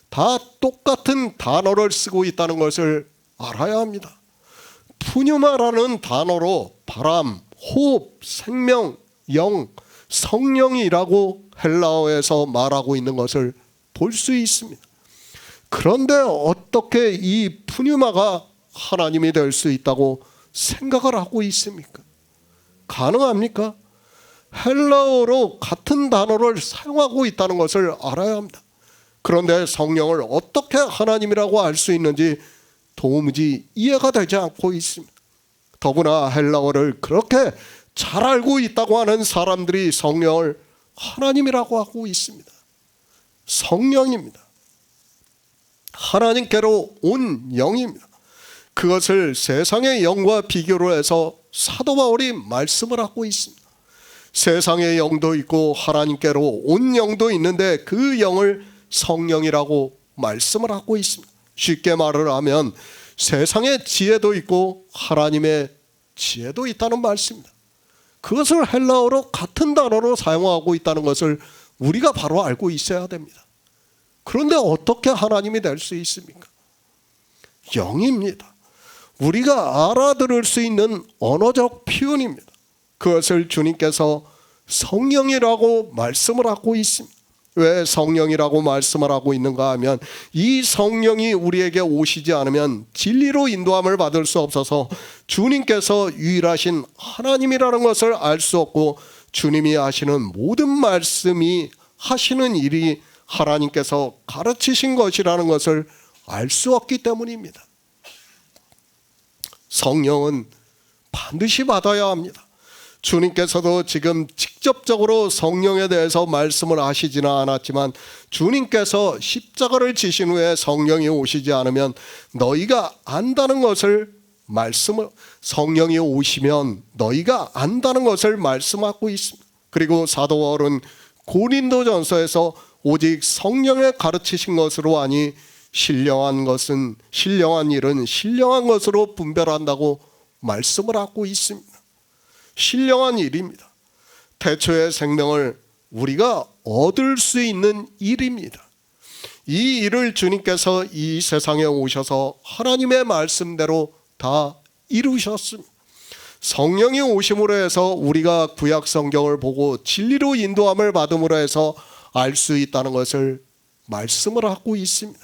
다 똑같은 단어를 쓰고 있다는 것을 알아야 합니다. 푸뉴마라는 단어로 바람, 호흡, 생명, 영, 성령이라고 헬라어에서 말하고 있는 것을 볼 수 있습니다. 그런데 어떻게 이 푸뉴마가 하나님이 될 수 있다고 생각을 하고 있습니까? 가능합니까? 헬라어로 같은 단어를 사용하고 있다는 것을 알아야 합니다. 그런데 성령을 어떻게 하나님이라고 알 수 있는지 도무지 이해가 되지 않고 있습니다. 더구나 헬라어를 그렇게 잘 알고 있다고 하는 사람들이 성령을 하나님이라고 하고 있습니다. 성령입니다. 하나님께로 온 영입니다. 그것을 세상의 영과 비교를 해서 사도 바울이 말씀을 하고 있습니다. 세상의 영도 있고 하나님께로 온 영도 있는데 그 영을 성령이라고 말씀을 하고 있습니다. 쉽게 말을 하면 세상의 지혜도 있고 하나님의 지혜도 있다는 말씀입니다. 그것을 헬라어로 같은 단어로 사용하고 있다는 것을 우리가 바로 알고 있어야 됩니다. 그런데 어떻게 하나님이 될 수 있습니까? 영입니다. 우리가 알아들을 수 있는 언어적 표현입니다. 그것을 주님께서 성령이라고 말씀을 하고 있습니다. 왜 성령이라고 말씀을 하고 있는가 하면 이 성령이 우리에게 오시지 않으면 진리로 인도함을 받을 수 없어서 주님께서 유일하신 하나님이라는 것을 알 수 없고 주님이 하시는 모든 말씀이 하시는 일이 하나님께서 가르치신 것이라는 것을 알 수 없기 때문입니다. 성령은 반드시 받아야 합니다. 주님께서도 지금 직접적으로 성령에 대해서 말씀을 하시지는 않았지만 주님께서 십자가를 지신 후에 성령이 오시지 않으면 너희가 안다는 것을 성령이 오시면 너희가 안다는 것을 말씀하고 있습니다. 그리고 사도 바울은 고린도전서에서 오직 성령의 가르치신 것으로 하니 신령한 일은 신령한 것으로 분별한다고 말씀을 하고 있습니다. 신령한 일입니다. 태초의 생명을 우리가 얻을 수 있는 일입니다. 이 일을 주님께서 이 세상에 오셔서 하나님의 말씀대로 다 이루셨습니다. 성령이 오심으로 해서 우리가 구약 성경을 보고 진리로 인도함을 받음으로 해서 알 수 있다는 것을 말씀을 하고 있습니다.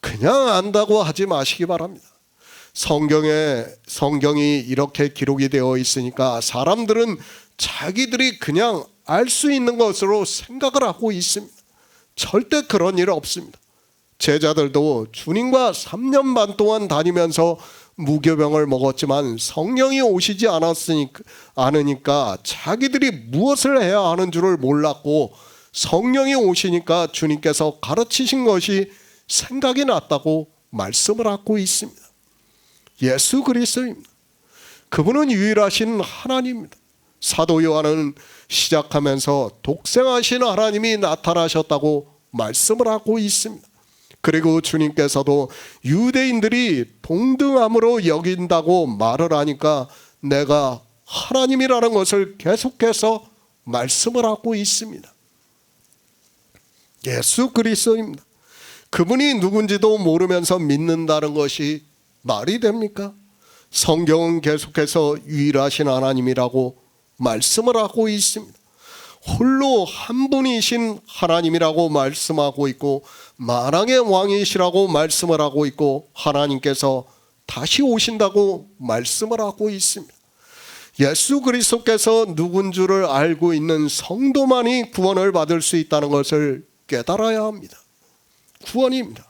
그냥 안다고 하지 마시기 바랍니다. 성경이 이렇게 기록이 되어 있으니까 사람들은 자기들이 그냥 알 수 있는 것으로 생각을 하고 있습니다. 절대 그런 일 없습니다. 제자들도 주님과 3년 반 동안 다니면서 무교병을 먹었지만 성령이 오시지 않으니까 자기들이 무엇을 해야 하는 줄을 몰랐고 성령이 오시니까 주님께서 가르치신 것이 생각이 났다고 말씀을 하고 있습니다. 예수 그리스도입니다. 그분은 유일하신 하나님입니다. 사도 요한은 시작하면서 독생하신 하나님이 나타나셨다고 말씀을 하고 있습니다. 그리고 주님께서도 유대인들이 동등함으로 여긴다고 말을 하니까 내가 하나님이라는 것을 계속해서 말씀을 하고 있습니다. 예수 그리스도입니다. 그분이 누군지도 모르면서 믿는다는 것이 말이 됩니까? 성경은 계속해서 유일하신 하나님이라고 말씀을 하고 있습니다. 홀로 한 분이신 하나님이라고 말씀하고 있고 만왕의 왕이시라고 말씀을 하고 있고 하나님께서 다시 오신다고 말씀을 하고 있습니다. 예수 그리스도께서 누군 줄을 알고 있는 성도만이 구원을 받을 수 있다는 것을 깨달아야 합니다. 구원입니다.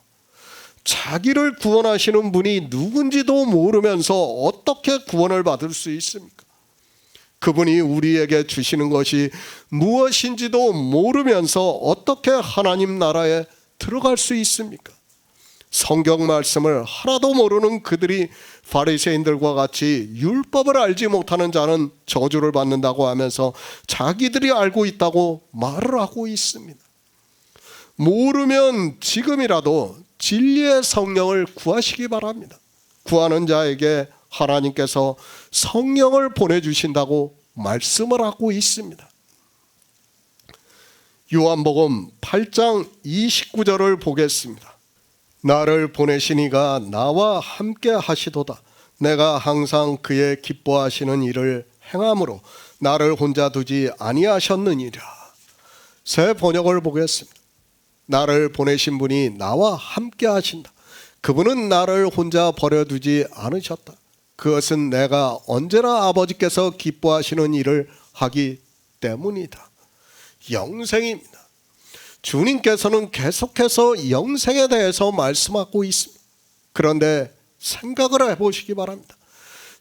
자기를 구원하시는 분이 누군지도 모르면서 어떻게 구원을 받을 수 있습니까? 그분이 우리에게 주시는 것이 무엇인지도 모르면서 어떻게 하나님 나라에 들어갈 수 있습니까? 성경 말씀을 하나도 모르는 그들이 바리새인들과 같이 율법을 알지 못하는 자는 저주를 받는다고 하면서 자기들이 알고 있다고 말을 하고 있습니다. 모르면 지금이라도 진리의 성령을 구하시기 바랍니다. 구하는 자에게 하나님께서 성령을 보내주신다고 말씀을 하고 있습니다. 요한복음 8장 29절을 보겠습니다. 나를 보내신 이가 나와 함께 하시도다. 내가 항상 그의 기뻐하시는 일을 행함으로 나를 혼자 두지 아니하셨느니라. 새 번역을 보겠습니다. 나를 보내신 분이 나와 함께 하신다. 그분은 나를 혼자 버려두지 않으셨다. 그것은 내가 언제나 아버지께서 기뻐하시는 일을 하기 때문이다. 영생입니다. 주님께서는 계속해서 영생에 대해서 말씀하고 있습니다. 그런데 생각을 해보시기 바랍니다.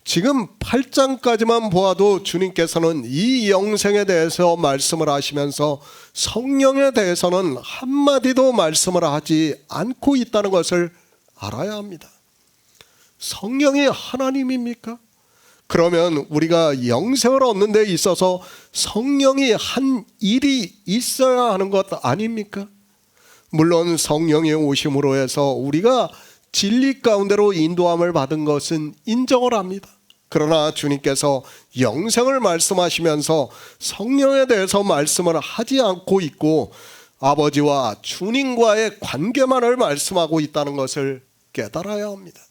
지금 8장까지만 보아도 주님께서는 이 영생에 대해서 말씀을 하시면서 성령에 대해서는 한마디도 말씀을 하지 않고 있다는 것을 알아야 합니다. 성령이 하나님입니까? 그러면 우리가 영생을 얻는 데 있어서 성령이 한 일이 있어야 하는 것 아닙니까? 물론 성령의 오심으로 해서 우리가 진리 가운데로 인도함을 받은 것은 인정을 합니다. 그러나 주님께서 영생을 말씀하시면서 성령에 대해서 말씀을 하지 않고 있고 아버지와 주님과의 관계만을 말씀하고 있다는 것을 깨달아야 합니다.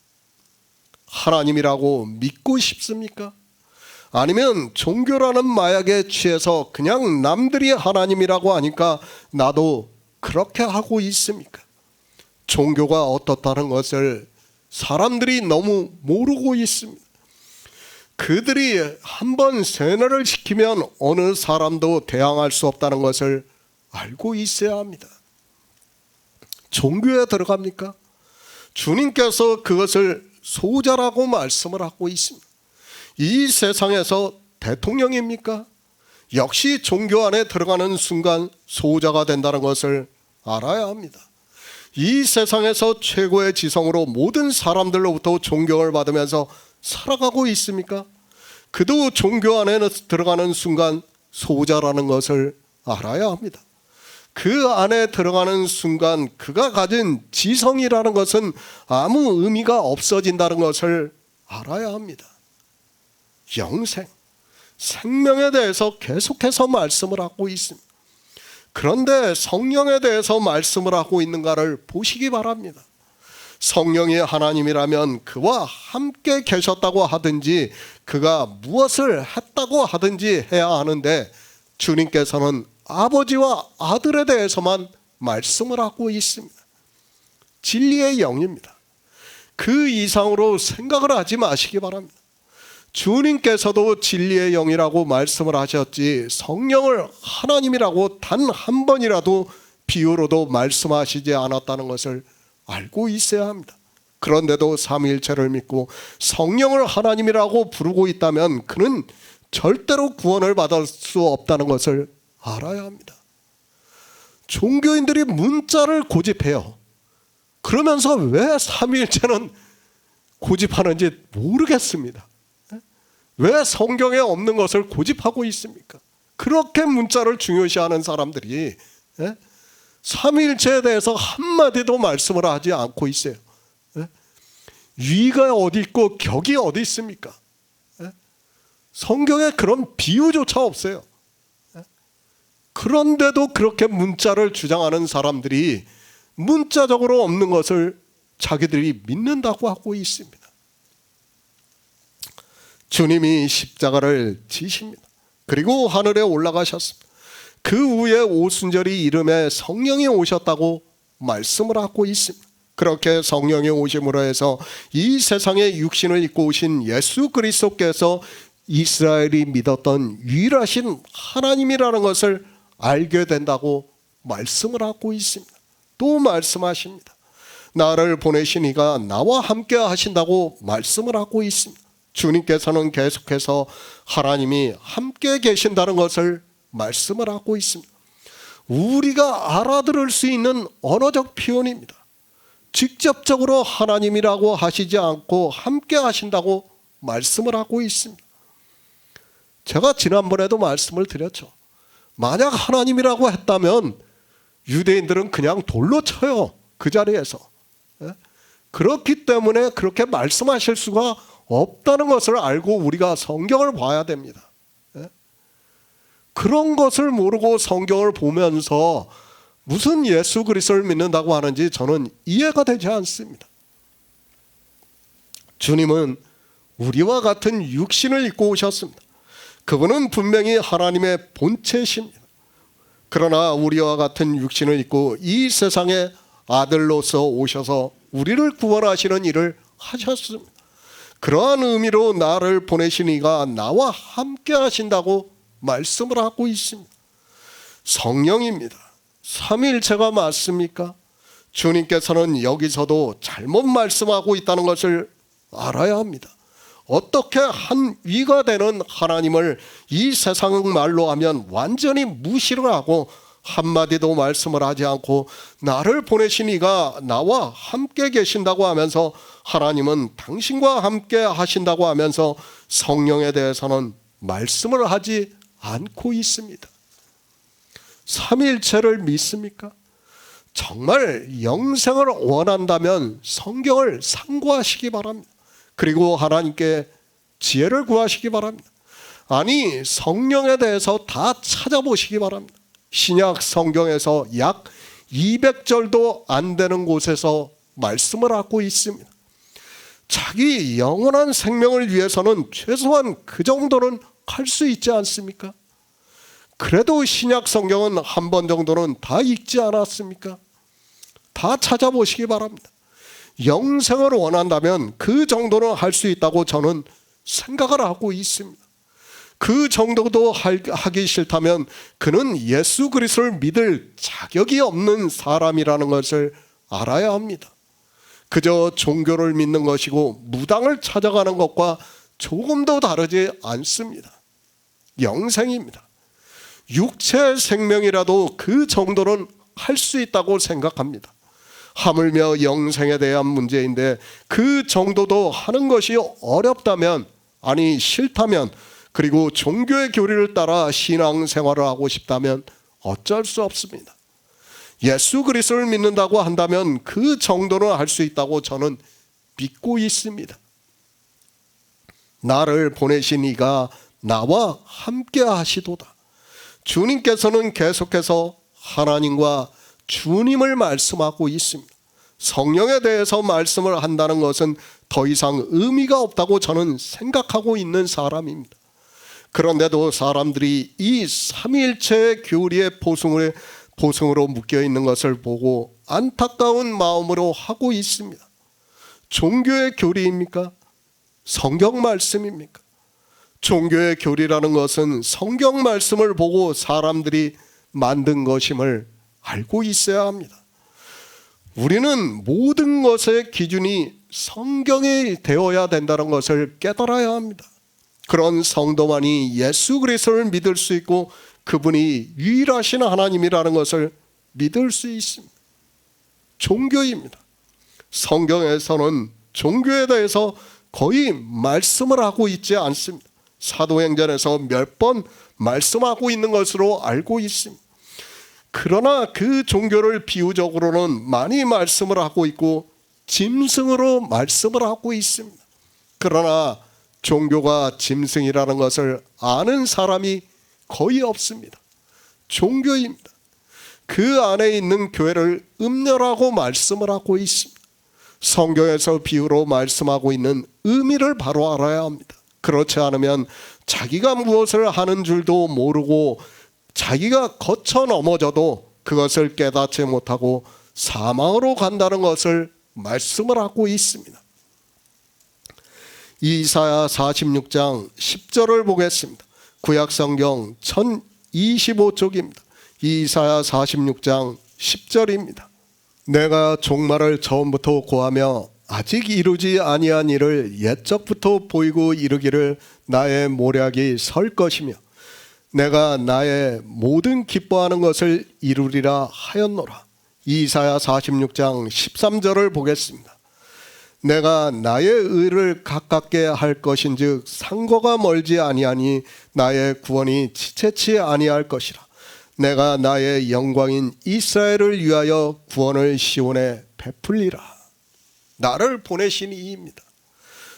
하나님이라고 믿고 싶습니까? 아니면 종교라는 마약에 취해서 그냥 남들이 하나님이라고 하니까 나도 그렇게 하고 있습니까? 종교가 어떻다는 것을 사람들이 너무 모르고 있습니다. 그들이 한번 세뇌를 시키면 어느 사람도 대항할 수 없다는 것을 알고 있어야 합니다. 종교에 들어갑니까? 주님께서 그것을 소자라고 말씀을 하고 있습니다. 이 세상에서 대통령입니까? 역시 종교 안에 들어가는 순간 소자가 된다는 것을 알아야 합니다. 이 세상에서 최고의 지성으로 모든 사람들로부터 존경을 받으면서 살아가고 있습니까? 그도 종교 안에 들어가는 순간 소자라는 것을 알아야 합니다. 그 안에 들어가는 순간 그가 가진 지성이라는 것은 아무 의미가 없어진다는 것을 알아야 합니다. 영생, 생명에 대해서 계속해서 말씀을 하고 있습니다. 그런데 성령에 대해서 말씀을 하고 있는가를 보시기 바랍니다. 성령이 하나님이라면 그와 함께 계셨다고 하든지 그가 무엇을 했다고 하든지 해야 하는데 주님께서는 아버지와 아들에 대해서만 말씀을 하고 있습니다. 진리의 영입니다. 그 이상으로 생각을 하지 마시기 바랍니다. 주님께서도 진리의 영이라고 말씀을 하셨지 성령을 하나님이라고 단 한 번이라도 비유로도 말씀하시지 않았다는 것을 알고 있어야 합니다. 그런데도 삼위일체를 믿고 성령을 하나님이라고 부르고 있다면 그는 절대로 구원을 받을 수 없다는 것을 알아야 합니다. 종교인들이 문자를 고집해요. 그러면서 왜 삼위일체는 고집하는지 모르겠습니다. 왜 성경에 없는 것을 고집하고 있습니까? 그렇게 문자를 중요시하는 사람들이 삼위일체에 대해서 한마디도 말씀을 하지 않고 있어요. 위가 어디 있고 격이 어디 있습니까? 성경에 그런 비유조차 없어요. 그런데도 그렇게 문자를 주장하는 사람들이 문자적으로 없는 것을 자기들이 믿는다고 하고 있습니다. 주님이 십자가를 지십니다. 그리고 하늘에 올라가셨습니다. 그 후에 오순절이 이름에 성령이 오셨다고 말씀을 하고 있습니다. 그렇게 성령이 오심으로 해서 이 세상에 육신을 입고 오신 예수 그리스도께서 이스라엘이 믿었던 유일하신 하나님이라는 것을 알게 된다고 말씀을 하고 있습니다. 또 말씀하십니다. 나를 보내신 이가 나와 함께 하신다고 말씀을 하고 있습니다. 주님께서는 계속해서 하나님이 함께 계신다는 것을 말씀을 하고 있습니다. 우리가 알아들을 수 있는 언어적 표현입니다. 직접적으로 하나님이라고 하시지 않고 함께 하신다고 말씀을 하고 있습니다. 제가 지난번에도 말씀을 드렸죠. 만약 하나님이라고 했다면 유대인들은 그냥 돌로 쳐요. 그 자리에서. 그렇기 때문에 그렇게 말씀하실 수가 없다는 것을 알고 우리가 성경을 봐야 됩니다. 그런 것을 모르고 성경을 보면서 무슨 예수 그리스도를 믿는다고 하는지 저는 이해가 되지 않습니다. 주님은 우리와 같은 육신을 입고 오셨습니다. 그분은 분명히 하나님의 본체십니다. 그러나 우리와 같은 육신을 입고 이 세상에 아들로서 오셔서 우리를 구원하시는 일을 하셨습니다. 그러한 의미로 나를 보내신 이가 나와 함께 하신다고 말씀을 하고 있습니다. 성령입니다. 삼위일체가 맞습니까? 주님께서는 여기서도 잘못 말씀하고 있다는 것을 알아야 합니다. 어떻게 한 위가 되는 하나님을 이 세상 말로 하면 완전히 무시를 하고 한마디도 말씀을 하지 않고 나를 보내신 이가 나와 함께 계신다고 하면서 하나님은 당신과 함께 하신다고 하면서 성령에 대해서는 말씀을 하지 않고 있습니다. 삼위일체를 믿습니까? 정말 영생을 원한다면 성경을 상고하시기 바랍니다. 그리고 하나님께 지혜를 구하시기 바랍니다. 아니, 성령에 대해서 다 찾아보시기 바랍니다. 신약 성경에서 약 200절도 안 되는 곳에서 말씀을 하고 있습니다. 자기 영원한 생명을 위해서는 최소한 그 정도는 할 수 있지 않습니까? 그래도 신약 성경은 한 번 정도는 다 읽지 않았습니까? 다 찾아보시기 바랍니다. 영생을 원한다면 그 정도는 할 수 있다고 저는 생각을 하고 있습니다. 그 정도도 하기 싫다면 그는 예수 그리스도를 믿을 자격이 없는 사람이라는 것을 알아야 합니다. 그저 종교를 믿는 것이고 무당을 찾아가는 것과 조금도 다르지 않습니다. 영생입니다. 육체의 생명이라도 그 정도는 할 수 있다고 생각합니다. 하물며 영생에 대한 문제인데 그 정도도 하는 것이 어렵다면, 아니 싫다면, 그리고 종교의 교리를 따라 신앙생활을 하고 싶다면 어쩔 수 없습니다. 예수 그리스도를 믿는다고 한다면 그 정도는 할 수 있다고 저는 믿고 있습니다. 나를 보내신 이가 나와 함께 하시도다. 주님께서는 계속해서 하나님과 주님을 말씀하고 있습니다. 성령에 대해서 말씀을 한다는 것은 더 이상 의미가 없다고 저는 생각하고 있는 사람입니다. 그런데도 사람들이 이 삼위일체의 교리의 보승으로 묶여 있는 것을 보고 안타까운 마음으로 하고 있습니다. 종교의 교리입니까? 성경 말씀입니까? 종교의 교리라는 것은 성경 말씀을 보고 사람들이 만든 것임을 알고 있어야 합니다. 우리는 모든 것의 기준이 성경이 되어야 된다는 것을 깨달아야 합니다. 그런 성도만이 예수 그리스도를 믿을 수 있고 그분이 유일하신 하나님이라는 것을 믿을 수 있습니다. 종교입니다. 성경에서는 종교에 대해서 거의 말씀을 하고 있지 않습니다. 사도행전에서 몇 번 말씀하고 있는 것으로 알고 있습니다. 그러나 그 종교를 비유적으로는 많이 말씀을 하고 있고 짐승으로 말씀을 하고 있습니다. 그러나 종교가 짐승이라는 것을 아는 사람이 거의 없습니다. 종교입니다. 그 안에 있는 교회를 음녀라고 말씀을 하고 있습니다. 성경에서 비유로 말씀하고 있는 의미를 바로 알아야 합니다. 그렇지 않으면 자기가 무엇을 하는 줄도 모르고 자기가 거쳐 넘어져도 그것을 깨닫지 못하고 사망으로 간다는 것을 말씀을 하고 있습니다. 이사야 46장 10절을 보겠습니다. 구약성경 1025쪽입니다. 이사야 46장 10절입니다. 내가 종말을 처음부터 고하며 아직 이루지 아니한 일을 옛적부터 보이고 이르기를 나의 모략이 설 것이며 내가 나의 모든 기뻐하는 것을 이루리라 하였노라. 이사야 46장 13절을 보겠습니다. 내가 나의 의를 가깝게 할 것인즉 상거가 멀지 아니하니 나의 구원이 지체치 아니할 것이라. 내가 나의 영광인 이스라엘을 위하여 구원을 시온에 베풀리라. 나를 보내신 이입니다.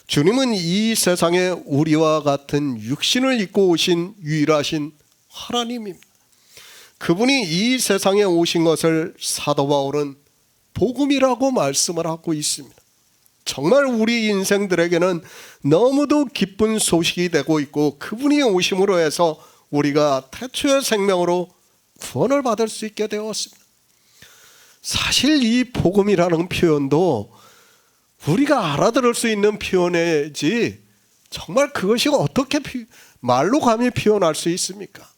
주님은 이 세상에 우리와 같은 육신을 입고 오신 유일하신 하나님입니다. 그분이 이 세상에 오신 것을 사도 바울은 복음이라고 말씀을 하고 있습니다. 정말 우리 인생들에게는 너무도 기쁜 소식이 되고 있고 그분이 오심으로 해서 우리가 태초의 생명으로 구원을 받을 수 있게 되었습니다. 사실 이 복음이라는 표현도 우리가 알아들을 수 있는 표현이지 정말 그것이 어떻게 말로 감히 표현할 수 있습니까?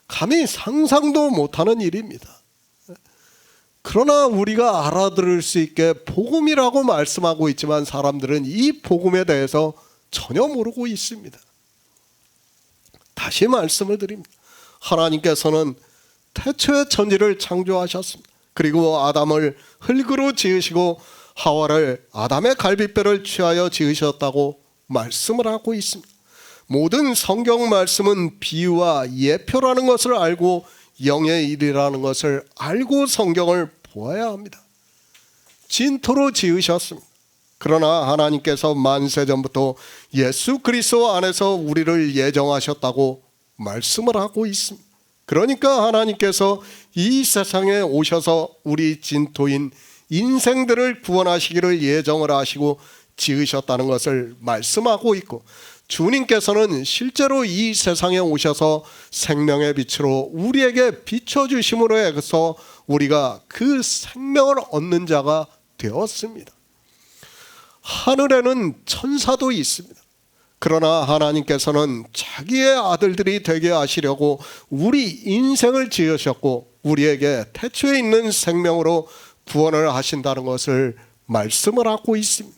감히 상상도 못하는 일입니다. 그러나 우리가 알아들을 수 있게 복음이라고 말씀하고 있지만 사람들은 이 복음에 대해서 전혀 모르고 있습니다. 다시 말씀을 드립니다. 하나님께서는 태초의 천지를 창조하셨습니다. 그리고 아담을 흙으로 지으시고 하와를 아담의 갈빗뼈를 취하여 지으셨다고 말씀을 하고 있습니다. 모든 성경 말씀은 비유와 예표라는 것을 알고 영의 일이라는 것을 알고 성경을 보아야 합니다. 진토로 지으셨습니다. 그러나 하나님께서 만세전부터 예수 그리스도 안에서 우리를 예정하셨다고 말씀을 하고 있습니다. 그러니까 하나님께서 이 세상에 오셔서 우리 진토인 인생들을 구원하시기를 예정을 하시고 지으셨다는 것을 말씀하고 있고 주님께서는 실제로 이 세상에 오셔서 생명의 빛으로 우리에게 비춰주심으로 해서 우리가 그 생명을 얻는 자가 되었습니다. 하늘에는 천사도 있습니다. 그러나 하나님께서는 자기의 아들들이 되게 하시려고 우리 인생을 지으셨고 우리에게 태초에 있는 생명으로 구원을 하신다는 것을 말씀을 하고 있습니다.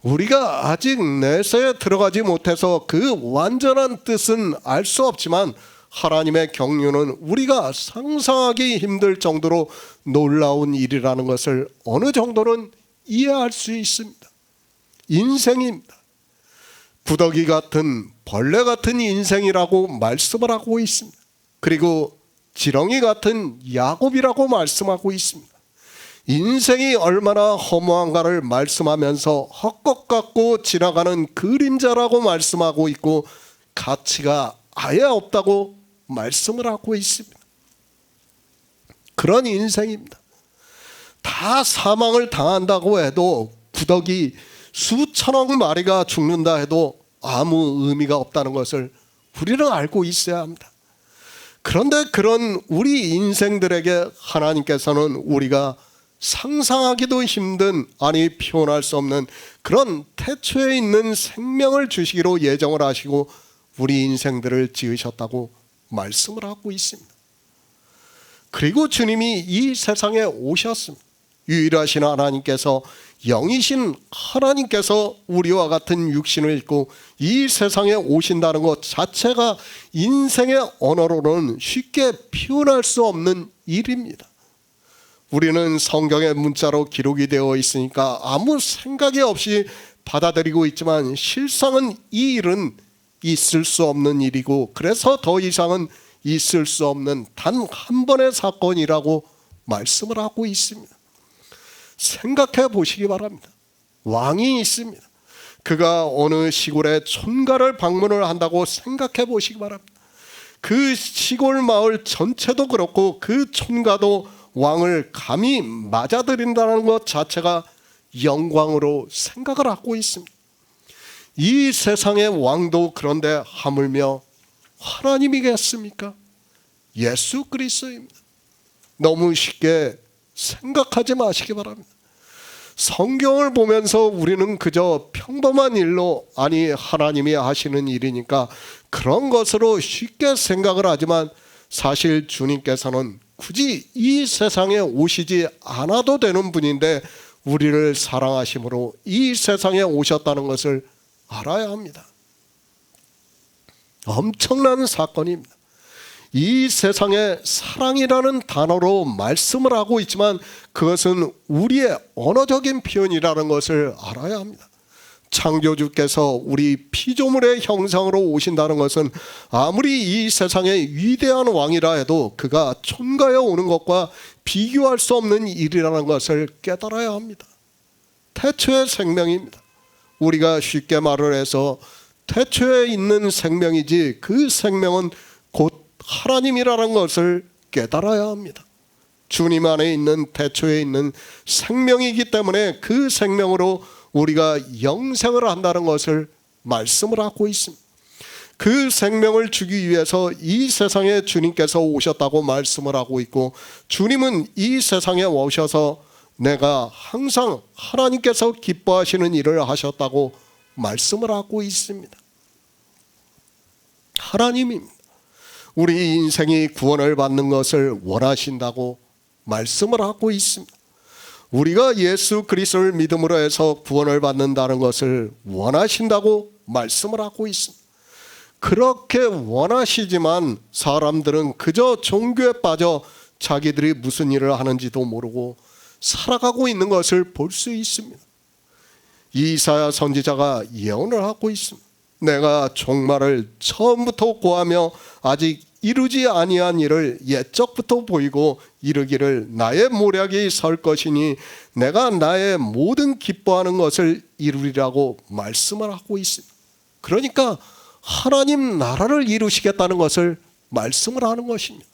우리가 아직 내세에 들어가지 못해서 그 완전한 뜻은 알 수 없지만 하나님의 경륜은 우리가 상상하기 힘들 정도로 놀라운 일이라는 것을 어느 정도는 이해할 수 있습니다. 인생입니다. 구더기 같은 벌레 같은 인생이라고 말씀을 하고 있습니다. 그리고 지렁이 같은 야곱이라고 말씀하고 있습니다. 인생이 얼마나 허무한가를 말씀하면서 헛것 같고 지나가는 그림자라고 말씀하고 있고 가치가 아예 없다고 말씀을 하고 있습니다. 그런 인생입니다. 다 사망을 당한다고 해도 구더기 수천억 마리가 죽는다 해도 아무 의미가 없다는 것을 우리는 알고 있어야 합니다. 그런데 그런 우리 인생들에게 하나님께서는 우리가 상상하기도 힘든, 아니 표현할 수 없는 그런 태초에 있는 생명을 주시기로 예정을 하시고 우리 인생들을 지으셨다고 말씀을 하고 있습니다. 그리고 주님이 이 세상에 오셨습니다. 유일하신 하나님께서, 영이신 하나님께서 우리와 같은 육신을 입고 이 세상에 오신다는 것 자체가 인생의 언어로는 쉽게 표현할 수 없는 일입니다. 우리는 성경의 문자로 기록이 되어 있으니까 아무 생각이 없이 받아들이고 있지만 실상은 이 일은 있을 수 없는 일이고 그래서 더 이상은 있을 수 없는 단 한 번의 사건이라고 말씀을 하고 있습니다. 생각해 보시기 바랍니다. 왕이 있습니다. 그가 어느 시골의 촌가를 방문을 한다고 생각해 보시기 바랍니다. 그 시골 마을 전체도 그렇고 그 촌가도 왕을 감히 맞아들인다는 것 자체가 영광으로 생각을 하고 있습니다. 이 세상의 왕도 그런데 하물며 하나님이겠습니까? 예수 그리스도입니다. 너무 쉽게 생각하지 마시기 바랍니다. 성경을 보면서 우리는 그저 평범한 일로, 아니 하나님이 하시는 일이니까 그런 것으로 쉽게 생각을 하지만, 사실 주님께서는 굳이 이 세상에 오시지 않아도 되는 분인데 우리를 사랑하심으로 이 세상에 오셨다는 것을 알아야 합니다. 엄청난 사건입니다. 이 세상에 사랑이라는 단어로 말씀을 하고 있지만 그것은 우리의 언어적인 표현이라는 것을 알아야 합니다. 창조주께서 우리 피조물의 형상으로 오신다는 것은 아무리 이 세상의 위대한 왕이라 해도 그가 촌가에 오는 것과 비교할 수 없는 일이라는 것을 깨달아야 합니다. 태초의 생명입니다. 우리가 쉽게 말을 해서 태초에 있는 생명이지 그 생명은 곧 하나님이라는 것을 깨달아야 합니다. 주님 안에 있는 태초에 있는 생명이기 때문에 그 생명으로 우리가 영생을 한다는 것을 말씀을 하고 있습니다. 그 생명을 주기 위해서 이 세상에 주님께서 오셨다고 말씀을 하고 있고, 주님은 이 세상에 오셔서 내가 항상 하나님께서 기뻐하시는 일을 하셨다고 말씀을 하고 있습니다. 하나님입니다. 우리 인생이 구원을 받는 것을 원하신다고 말씀을 하고 있습니다. 우리가 예수 그리스도를 믿음으로 해서 구원을 받는다는 것을 원하신다고 말씀을 하고 있습니다. 그렇게 원하시지만 사람들은 그저 종교에 빠져 자기들이 무슨 일을 하는지도 모르고 살아가고 있는 것을 볼 수 있습니다. 이사야 선지자가 예언을 하고 있습니다. 내가 종말을 처음부터 고하며 아직 이루지 아니한 일을 옛적부터 보이고 이르기를 나의 모략이 설 것이니 내가 나의 모든 기뻐하는 것을 이루리라고 말씀을 하고 있습니다. 그러니까 하나님 나라를 이루시겠다는 것을 말씀을 하는 것입니다.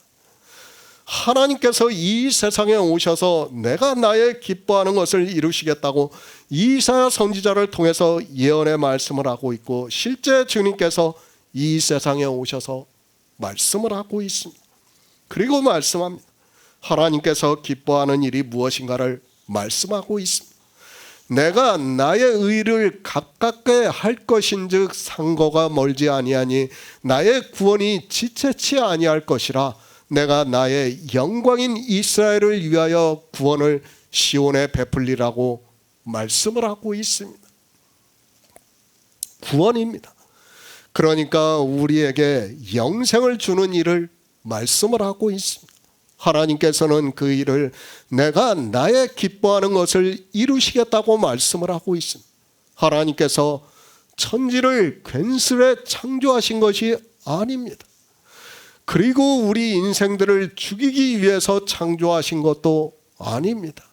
하나님께서 이 세상에 오셔서 내가 나의 기뻐하는 것을 이루시겠다고 이사야 선지자를 통해서 예언의 말씀을 하고 있고, 실제 주님께서 이 세상에 오셔서 말씀을 하고 있습니다. 그리고 말씀합니다. 하나님께서 기뻐하는 일이 무엇인가를 말씀하고 있습니다. 내가 나의 의를 가깝게 할 것인즉 상거가 멀지 아니하니 나의 구원이 지체치 아니할 것이라. 내가 나의 영광인 이스라엘을 위하여 구원을 시온에 베풀리라고 말씀을 하고 있습니다. 구원입니다. 그러니까 우리에게 영생을 주는 일을 말씀을 하고 있습니다. 하나님께서는 그 일을 내가 나의 기뻐하는 것을 이루시겠다고 말씀을 하고 있습니다. 하나님께서 천지를 괜스레 창조하신 것이 아닙니다. 그리고 우리 인생들을 죽이기 위해서 창조하신 것도 아닙니다.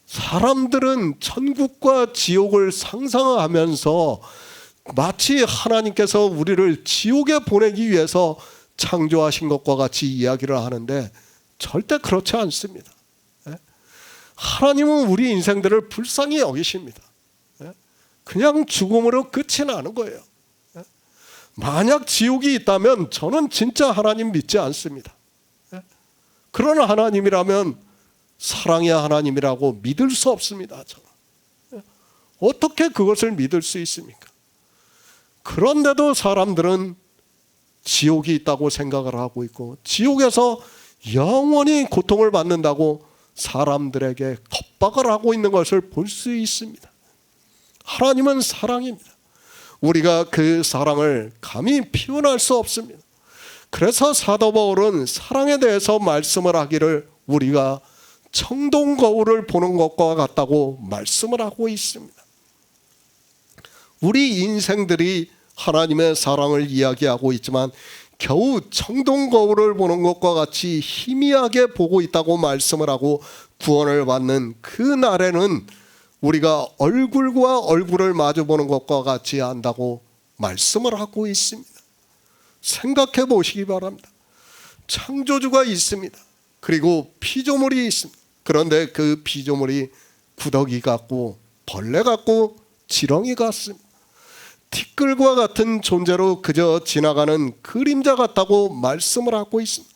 사람들은 천국과 지옥을 상상하면서 마치 하나님께서 우리를 지옥에 보내기 위해서 창조하신 것과 같이 이야기를 하는데 절대 그렇지 않습니다. 하나님은 우리 인생들을 불쌍히 여기십니다. 그냥 죽음으로 끝이 나는 거예요. 만약 지옥이 있다면 저는 진짜 하나님 믿지 않습니다. 그런 하나님이라면 사랑의 하나님이라고 믿을 수 없습니다. 저는. 어떻게 그것을 믿을 수 있습니까? 그런데도 사람들은 지옥이 있다고 생각을 하고 있고 지옥에서 영원히 고통을 받는다고 사람들에게 겁박을 하고 있는 것을 볼 수 있습니다. 하나님은 사랑입니다. 우리가 그 사랑을 감히 표현할 수 없습니다. 그래서 사도 바울은 사랑에 대해서 말씀을 하기를 우리가 청동 거울을 보는 것과 같다고 말씀을 하고 있습니다. 우리 인생들이 하나님의 사랑을 이야기하고 있지만 겨우 청동 거울을 보는 것과 같이 희미하게 보고 있다고 말씀을 하고 구원을 받는 그 날에는 우리가 얼굴과 얼굴을 마주보는 것과 같이 한다고 말씀을 하고 있습니다. 생각해 보시기 바랍니다. 창조주가 있습니다. 그리고 피조물이 있습니다. 그런데 그 피조물이 구더기 같고 벌레 같고 지렁이 같습니다. 티끌과 같은 존재로 그저 지나가는 그림자 같다고 말씀을 하고 있습니다.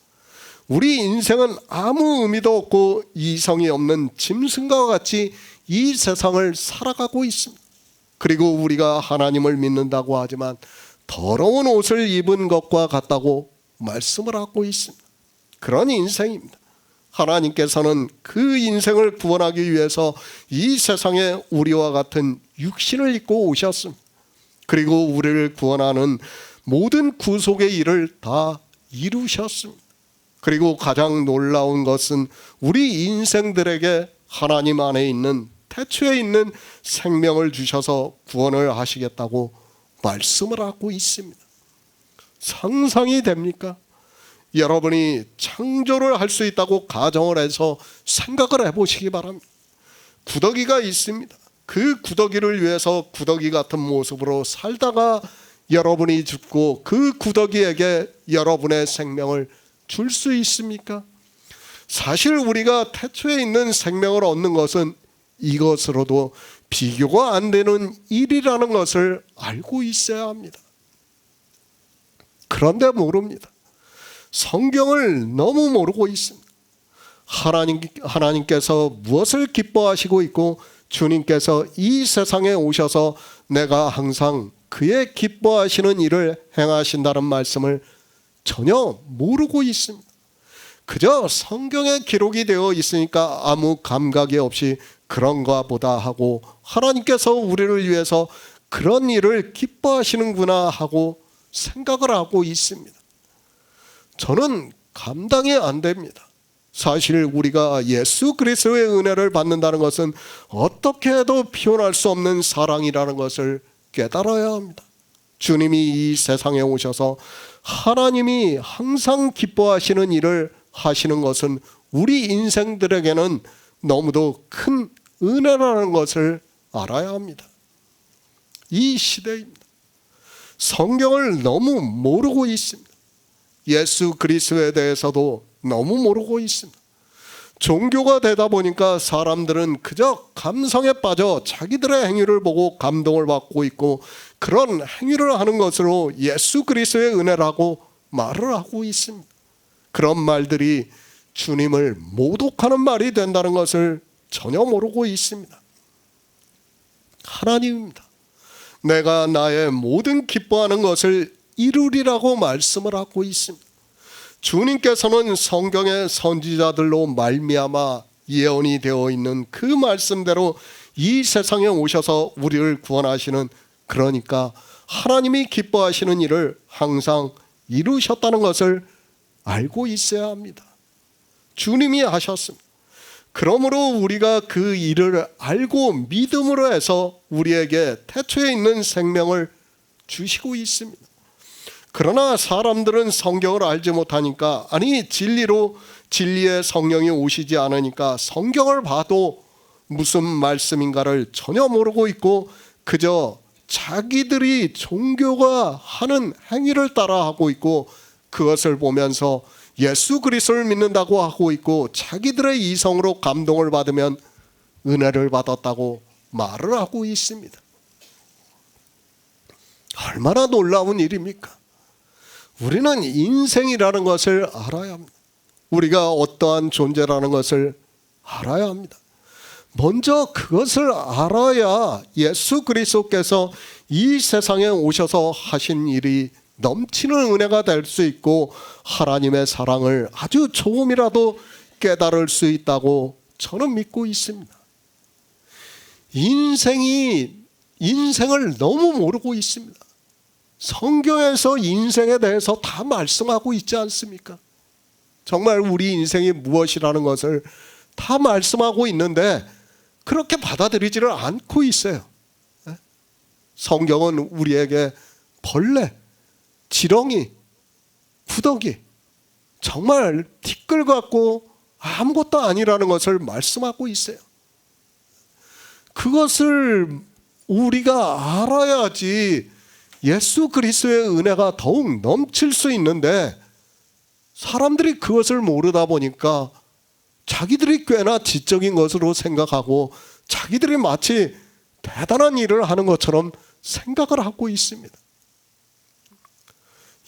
우리 인생은 아무 의미도 없고 이성이 없는 짐승과 같이 이 세상을 살아가고 있습니다. 그리고 우리가 하나님을 믿는다고 하지만 더러운 옷을 입은 것과 같다고 말씀을 하고 있습니다. 그런 인생입니다. 하나님께서는 그 인생을 구원하기 위해서 이 세상에 우리와 같은 육신을 입고 오셨습니다. 그리고 우리를 구원하는 모든 구속의 일을 다 이루셨습니다. 그리고 가장 놀라운 것은 우리 인생들에게 하나님 안에 있는 태초에 있는 생명을 주셔서 구원을 하시겠다고 말씀을 하고 있습니다. 상상이 됩니까? 여러분이 창조를 할 수 있다고 가정을 해서 생각을 해보시기 바랍니다. 구더기가 있습니다. 그 구더기를 위해서 구더기 같은 모습으로 살다가 여러분이 죽고 그 구더기에게 여러분의 생명을 줄 수 있습니까? 사실 우리가 태초에 있는 생명을 얻는 것은 이것으로도 비교가 안 되는 일이라는 것을 알고 있어야 합니다. 그런데 모릅니다. 성경을 너무 모르고 있습니다. 하나님께서 무엇을 기뻐하시고 있고 주님께서 이 세상에 오셔서 내가 항상 그의 기뻐하시는 일을 행하신다는 말씀을 전혀 모르고 있습니다. 그저 성경에 기록이 되어 있으니까 아무 감각이 없이 그런가 보다 하고 하나님께서 우리를 위해서 그런 일을 기뻐하시는구나 하고 생각을 하고 있습니다. 저는 감당이 안 됩니다. 사실 우리가 예수 그리스도의 은혜를 받는다는 것은 어떻게 해도 표현할 수 없는 사랑이라는 것을 깨달아야 합니다. 주님이 이 세상에 오셔서 하나님이 항상 기뻐하시는 일을 하시는 것은 우리 인생들에게는 너무도 큰 은혜라는 것을 알아야 합니다. 이 시대입니다. 성경을 너무 모르고 있습니다. 예수 그리스도에 대해서도 너무 모르고 있습니다. 종교가 되다 보니까 사람들은 그저 감성에 빠져 자기들의 행위를 보고 감동을 받고 있고 그런 행위를 하는 것으로 예수 그리스도의 은혜라고 말을 하고 있습니다. 그런 말들이 주님을 모독하는 말이 된다는 것을 전혀 모르고 있습니다. 하나님입니다. 내가 나의 모든 기뻐하는 것을 이루리라고 말씀을 하고 있습니다. 주님께서는 성경의 선지자들로 말미암아 예언이 되어 있는 그 말씀대로 이 세상에 오셔서 우리를 구원하시는, 그러니까 하나님이 기뻐하시는 일을 항상 이루셨다는 것을 알고 있어야 합니다. 주님이 하셨습니다. 그러므로 우리가 그 일을 알고 믿음으로 해서 우리에게 태초에 있는 생명을 주시고 있습니다. 그러나 사람들은 성경을 알지 못하니까, 아니 진리의 성령이 오시지 않으니까 성경을 봐도 무슨 말씀인가를 전혀 모르고 있고 그저 자기들이 종교가 하는 행위를 따라하고 있고 그것을 보면서 예수 그리스도를 믿는다고 하고 있고 자기들의 이성으로 감동을 받으면 은혜를 받았다고 말을 하고 있습니다. 얼마나 놀라운 일입니까? 우리는 인생이라는 것을 알아야 합니다. 우리가 어떠한 존재라는 것을 알아야 합니다. 먼저 그것을 알아야 예수 그리스도께서 이 세상에 오셔서 하신 일이 넘치는 은혜가 될 수 있고 하나님의 사랑을 아주 조금이라도 깨달을 수 있다고 저는 믿고 있습니다. 인생을 너무 모르고 있습니다. 성경에서 인생에 대해서 다 말씀하고 있지 않습니까? 정말 우리 인생이 무엇이라는 것을 다 말씀하고 있는데 그렇게 받아들이지를 않고 있어요. 성경은 우리에게 벌레, 지렁이, 부덕이 정말 티끌 같고 아무것도 아니라는 것을 말씀하고 있어요. 그것을 우리가 알아야지 예수 그리스도의 은혜가 더욱 넘칠 수 있는데, 사람들이 그것을 모르다 보니까 자기들이 꽤나 지적인 것으로 생각하고 자기들이 마치 대단한 일을 하는 것처럼 생각을 하고 있습니다.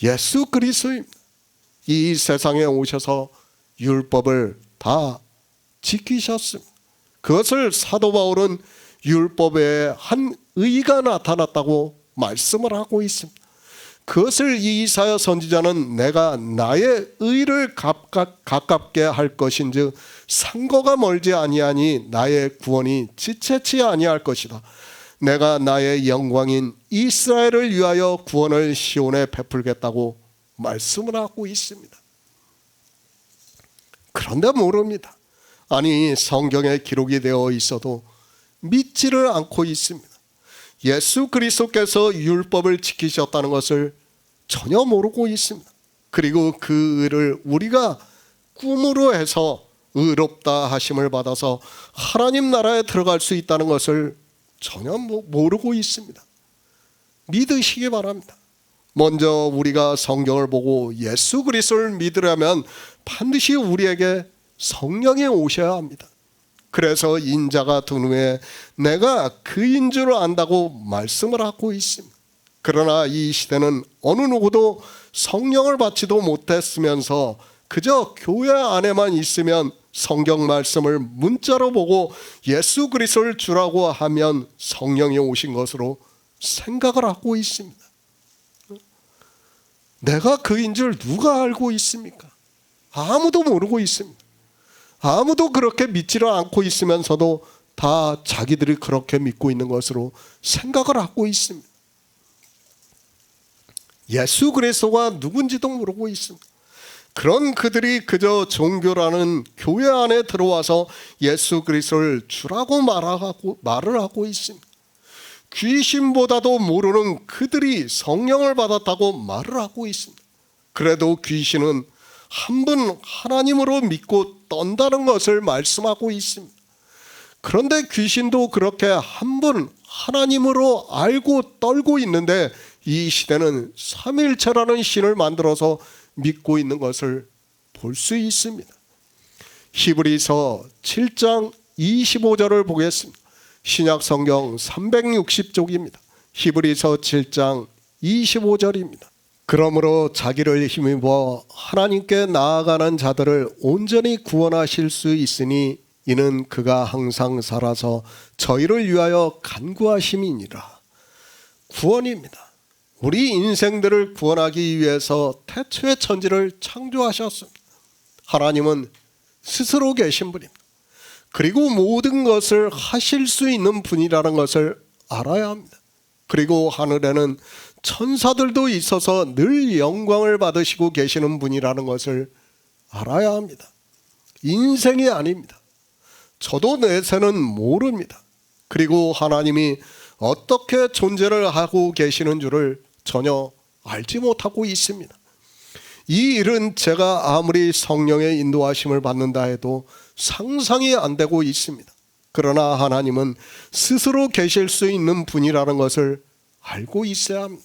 예수 그리스도입니다. 이 세상에 오셔서 율법을 다 지키셨습니다. 그것을 사도 바울은 율법에 한 의가 나타났다고 말씀을 하고 있습니다. 그것을 이사야 선지자는 내가 나의 의를 가깝게 할 것인즉 상거가 멀지 아니하니 나의 구원이 지체치 아니할 것이다. 내가 나의 영광인 이스라엘을 위하여 구원을 시온에 베풀겠다고 말씀을 하고 있습니다. 그런데 모릅니다. 아니, 성경에 기록이 되어 있어도 믿지를 않고 있습니다. 예수 그리스도께서 율법을 지키셨다는 것을 전혀 모르고 있습니다. 그리고 그 의를 우리가 꿈으로 해서 의롭다 하심을 받아서 하나님 나라에 들어갈 수 있다는 것을 전혀 모르고 있습니다. 믿으시기 바랍니다. 먼저 우리가 성경을 보고 예수 그리스도를 믿으려면 반드시 우리에게 성령이 오셔야 합니다. 그래서 인자가 든 후에 내가 그인 줄 안다고 말씀을 하고 있습니다. 그러나 이 시대는 어느 누구도 성령을 받지도 못했으면서 그저 교회 안에만 있으면 성경 말씀을 문자로 보고 예수 그리스도를 주라고 하면 성령이 오신 것으로 생각을 하고 있습니다. 내가 그인 줄 누가 알고 있습니까? 아무도 모르고 있습니다. 아무도 그렇게 믿지를 않고 있으면서도 다 자기들이 그렇게 믿고 있는 것으로 생각을 하고 있습니다. 예수 그리스도가 누군지도 모르고 있습니다. 그런 그들이 그저 종교라는 교회 안에 들어와서 예수 그리스도를 주라고 말을 하고 있습니다. 귀신보다도 모르는 그들이 성령을 받았다고 말을 하고 있습니다. 그래도 귀신은 한 분 하나님으로 믿고 떤다는 것을 말씀하고 있습니다. 그런데 귀신도 그렇게 한 분 하나님으로 알고 떨고 있는데 이 시대는 삼일체라는 신을 만들어서 믿고 있는 것을 볼 수 있습니다. 히브리서 7장 25절을 보겠습니다. 신약 성경 360쪽입니다. 히브리서 7장 25절입니다. 그러므로 자기를 힘입어 하나님께 나아가는 자들을 온전히 구원하실 수 있으니 이는 그가 항상 살아서 저희를 위하여 간구하심이니라. 구원입니다. 우리 인생들을 구원하기 위해서 태초의 천지를 창조하셨습니다. 하나님은 스스로 계신 분입니다. 그리고 모든 것을 하실 수 있는 분이라는 것을 알아야 합니다. 그리고 하늘에는 천사들도 있어서 늘 영광을 받으시고 계시는 분이라는 것을 알아야 합니다. 인생이 아닙니다. 저도 내세는 모릅니다. 그리고 하나님이 어떻게 존재를 하고 계시는 줄을 전혀 알지 못하고 있습니다. 이 일은 제가 아무리 성령의 인도하심을 받는다 해도 상상이 안 되고 있습니다. 그러나 하나님은 스스로 계실 수 있는 분이라는 것을 알고 있어야 합니다.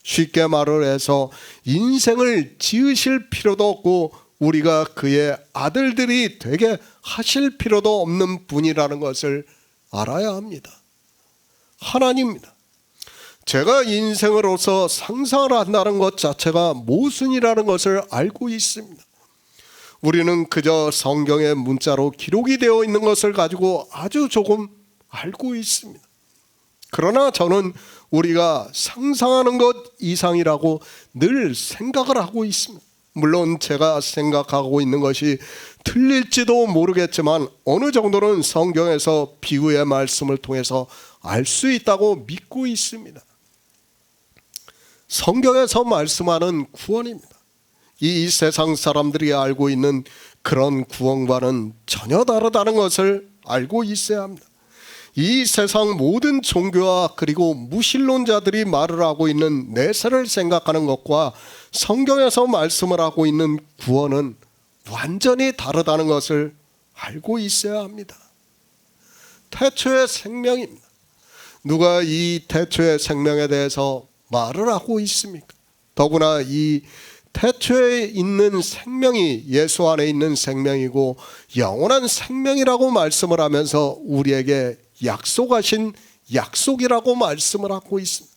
쉽게 말을 해서 인생을 지으실 필요도 없고 우리가 그의 아들들이 되게 하실 필요도 없는 분이라는 것을 알아야 합니다. 하나님입니다. 제가 인생으로서 상상을 한다는 것 자체가 모순이라는 것을 알고 있습니다. 우리는 그저 성경의 문자로 기록이 되어 있는 것을 가지고 아주 조금 알고 있습니다. 그러나 저는 우리가 상상하는 것 이상이라고 늘 생각을 하고 있습니다. 물론 제가 생각하고 있는 것이 틀릴지도 모르겠지만 어느 정도는 성경에서 비유의 말씀을 통해서 알 수 있다고 믿고 있습니다. 성경에서 말씀하는 구원입니다. 이 세상 사람들이 알고 있는 그런 구원과는 전혀 다르다는 것을 알고 있어야 합니다. 이 세상 모든 종교와 그리고 무신론자들이 말을 하고 있는 내세를 생각하는 것과 성경에서 말씀을 하고 있는 구원은 완전히 다르다는 것을 알고 있어야 합니다. 태초의 생명입니다. 누가 이 태초의 생명에 대해서 말을 하고 있습니까? 더구나 이 태초에 있는 생명이 예수 안에 있는 생명이고 영원한 생명이라고 말씀을 하면서 우리에게 약속하신 약속이라고 말씀을 하고 있습니다.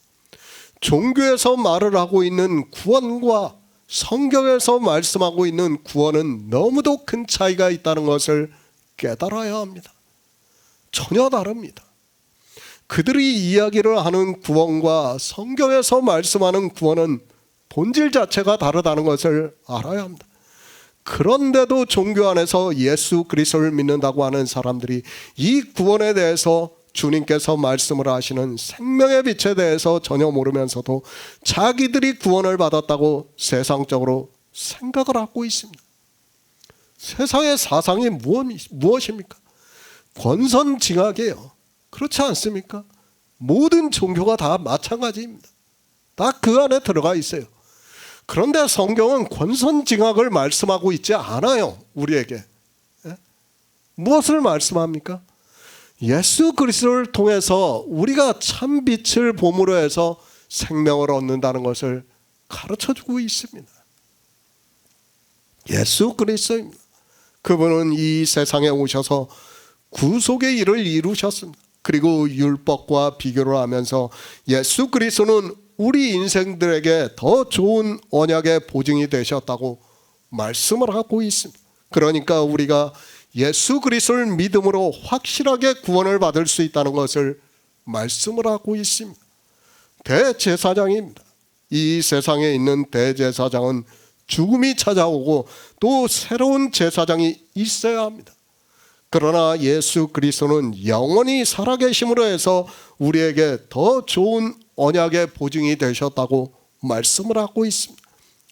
종교에서 말을 하고 있는 구원과 성경에서 말씀하고 있는 구원은 너무도 큰 차이가 있다는 것을 깨달아야 합니다. 전혀 다릅니다. 그들이 이야기를 하는 구원과 성경에서 말씀하는 구원은 본질 자체가 다르다는 것을 알아야 합니다. 그런데도 종교 안에서 예수 그리스도를 믿는다고 하는 사람들이 이 구원에 대해서 주님께서 말씀을 하시는 생명의 빛에 대해서 전혀 모르면서도 자기들이 구원을 받았다고 세상적으로 생각을 하고 있습니다. 세상의 사상이 무엇입니까? 권선징악이에요. 그렇지 않습니까? 모든 종교가 다 마찬가지입니다. 다 그 안에 들어가 있어요. 그런데 성경은 권선징악을 말씀하고 있지 않아요. 우리에게. 무엇을 말씀합니까? 예수 그리스도를 통해서 우리가 참 빛을 봄으로 해서 생명을 얻는다는 것을 가르쳐주고 있습니다. 예수 그리스도입니다. 그분은 이 세상에 오셔서 구속의 일을 이루셨습니다. 그리고 율법과 비교를 하면서 예수 그리스도는 우리 인생들에게 더 좋은 언약의 보증이 되셨다고 말씀을 하고 있습니다. 그러니까 우리가 예수 그리스도를 믿음으로 확실하게 구원을 받을 수 있다는 것을 말씀을 하고 있습니다. 대제사장입니다. 이 세상에 있는 대제사장은 죽음이 찾아오고 또 새로운 제사장이 있어야 합니다. 그러나 예수 그리스도는 영원히 살아계심으로 해서 우리에게 더 좋은 언약의 보증이 되셨다고 말씀을 하고 있습니다.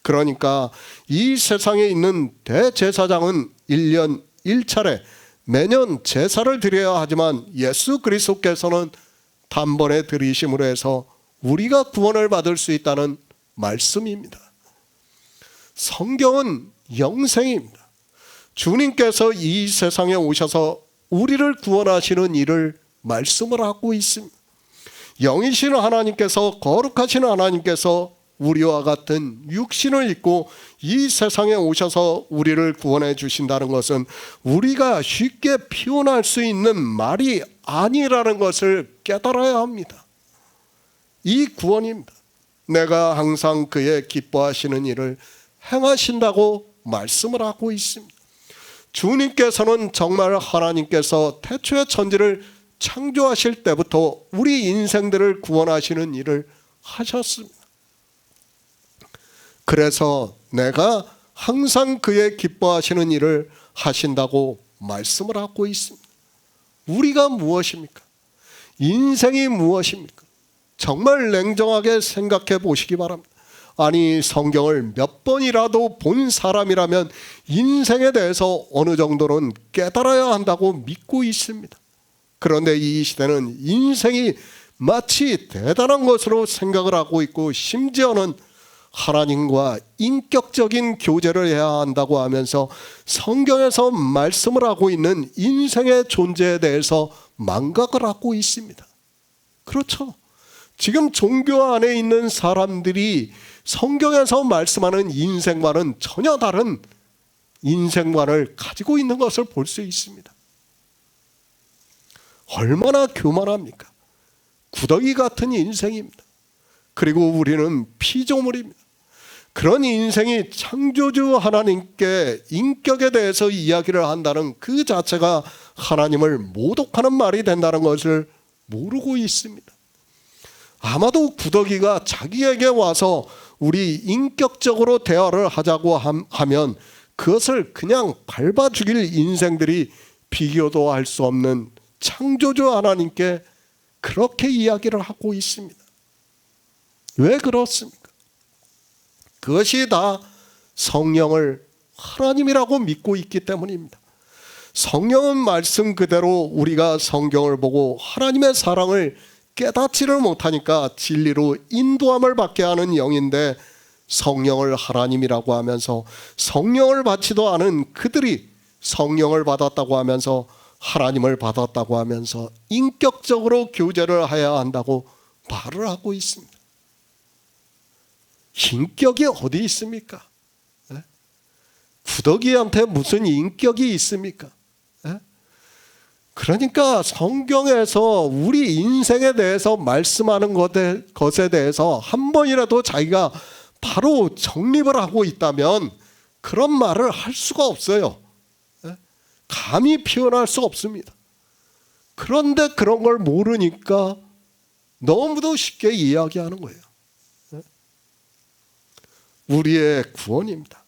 그러니까 이 세상에 있는 대제사장은 1년 1차례 매년 제사를 드려야 하지만 예수 그리스도께서는 단번에 드리심으로 해서 우리가 구원을 받을 수 있다는 말씀입니다. 성경은 영생입니다. 주님께서 이 세상에 오셔서 우리를 구원하시는 일을 말씀을 하고 있습니다. 영이신 하나님께서, 거룩하신 하나님께서 우리와 같은 육신을 입고 이 세상에 오셔서 우리를 구원해 주신다는 것은 우리가 쉽게 표현할 수 있는 말이 아니라는 것을 깨달아야 합니다. 이 구원입니다. 내가 항상 그의 기뻐하시는 일을 행하신다고 말씀을 하고 있습니다. 주님께서는 정말 하나님께서 태초의 천지를 창조하실 때부터 우리 인생들을 구원하시는 일을 하셨습니다. 그래서 내가 항상 그의 기뻐하시는 일을 하신다고 말씀을 하고 있습니다. 우리가 무엇입니까? 인생이 무엇입니까? 정말 냉정하게 생각해 보시기 바랍니다. 아니, 성경을 몇 번이라도 본 사람이라면 인생에 대해서 어느 정도는 깨달아야 한다고 믿고 있습니다. 그런데 이 시대는 인생이 마치 대단한 것으로 생각을 하고 있고 심지어는 하나님과 인격적인 교제를 해야 한다고 하면서 성경에서 말씀을 하고 있는 인생의 존재에 대해서 망각을 하고 있습니다. 그렇죠. 지금 종교 안에 있는 사람들이 성경에서 말씀하는 인생과는 전혀 다른 인생관을 가지고 있는 것을 볼 수 있습니다. 얼마나 교만합니까? 구더기 같은 인생입니다. 그리고 우리는 피조물입니다. 그런 인생이 창조주 하나님께 인격에 대해서 이야기를 한다는 그 자체가 하나님을 모독하는 말이 된다는 것을 모르고 있습니다. 아마도 구더기가 자기에게 와서 우리 인격적으로 대화를 하자고 하면 그것을 그냥 밟아 죽일 인생들이 비교도 할 수 없는 창조주 하나님께 그렇게 이야기를 하고 있습니다. 왜 그렇습니까? 그것이 다 성령을 하나님이라고 믿고 있기 때문입니다. 성령은 말씀 그대로 우리가 성경을 보고 하나님의 사랑을 깨닫지를 못하니까 진리로 인도함을 받게 하는 영인데, 성령을 하나님이라고 하면서 성령을 받지도 않은 그들이 성령을 받았다고 하면서 하나님을 받았다고 하면서 인격적으로 교제를 해야 한다고 말을 하고 있습니다. 인격이 어디 있습니까? 구더기한테 무슨 인격이 있습니까? 그러니까 성경에서 우리 인생에 대해서 말씀하는 것에 대해서 한 번이라도 자기가 바로 정립을 하고 있다면 그런 말을 할 수가 없어요. 감히 표현할 수 없습니다. 그런데 그런 걸 모르니까 너무도 쉽게 이야기하는 거예요. 우리의 구원입니다.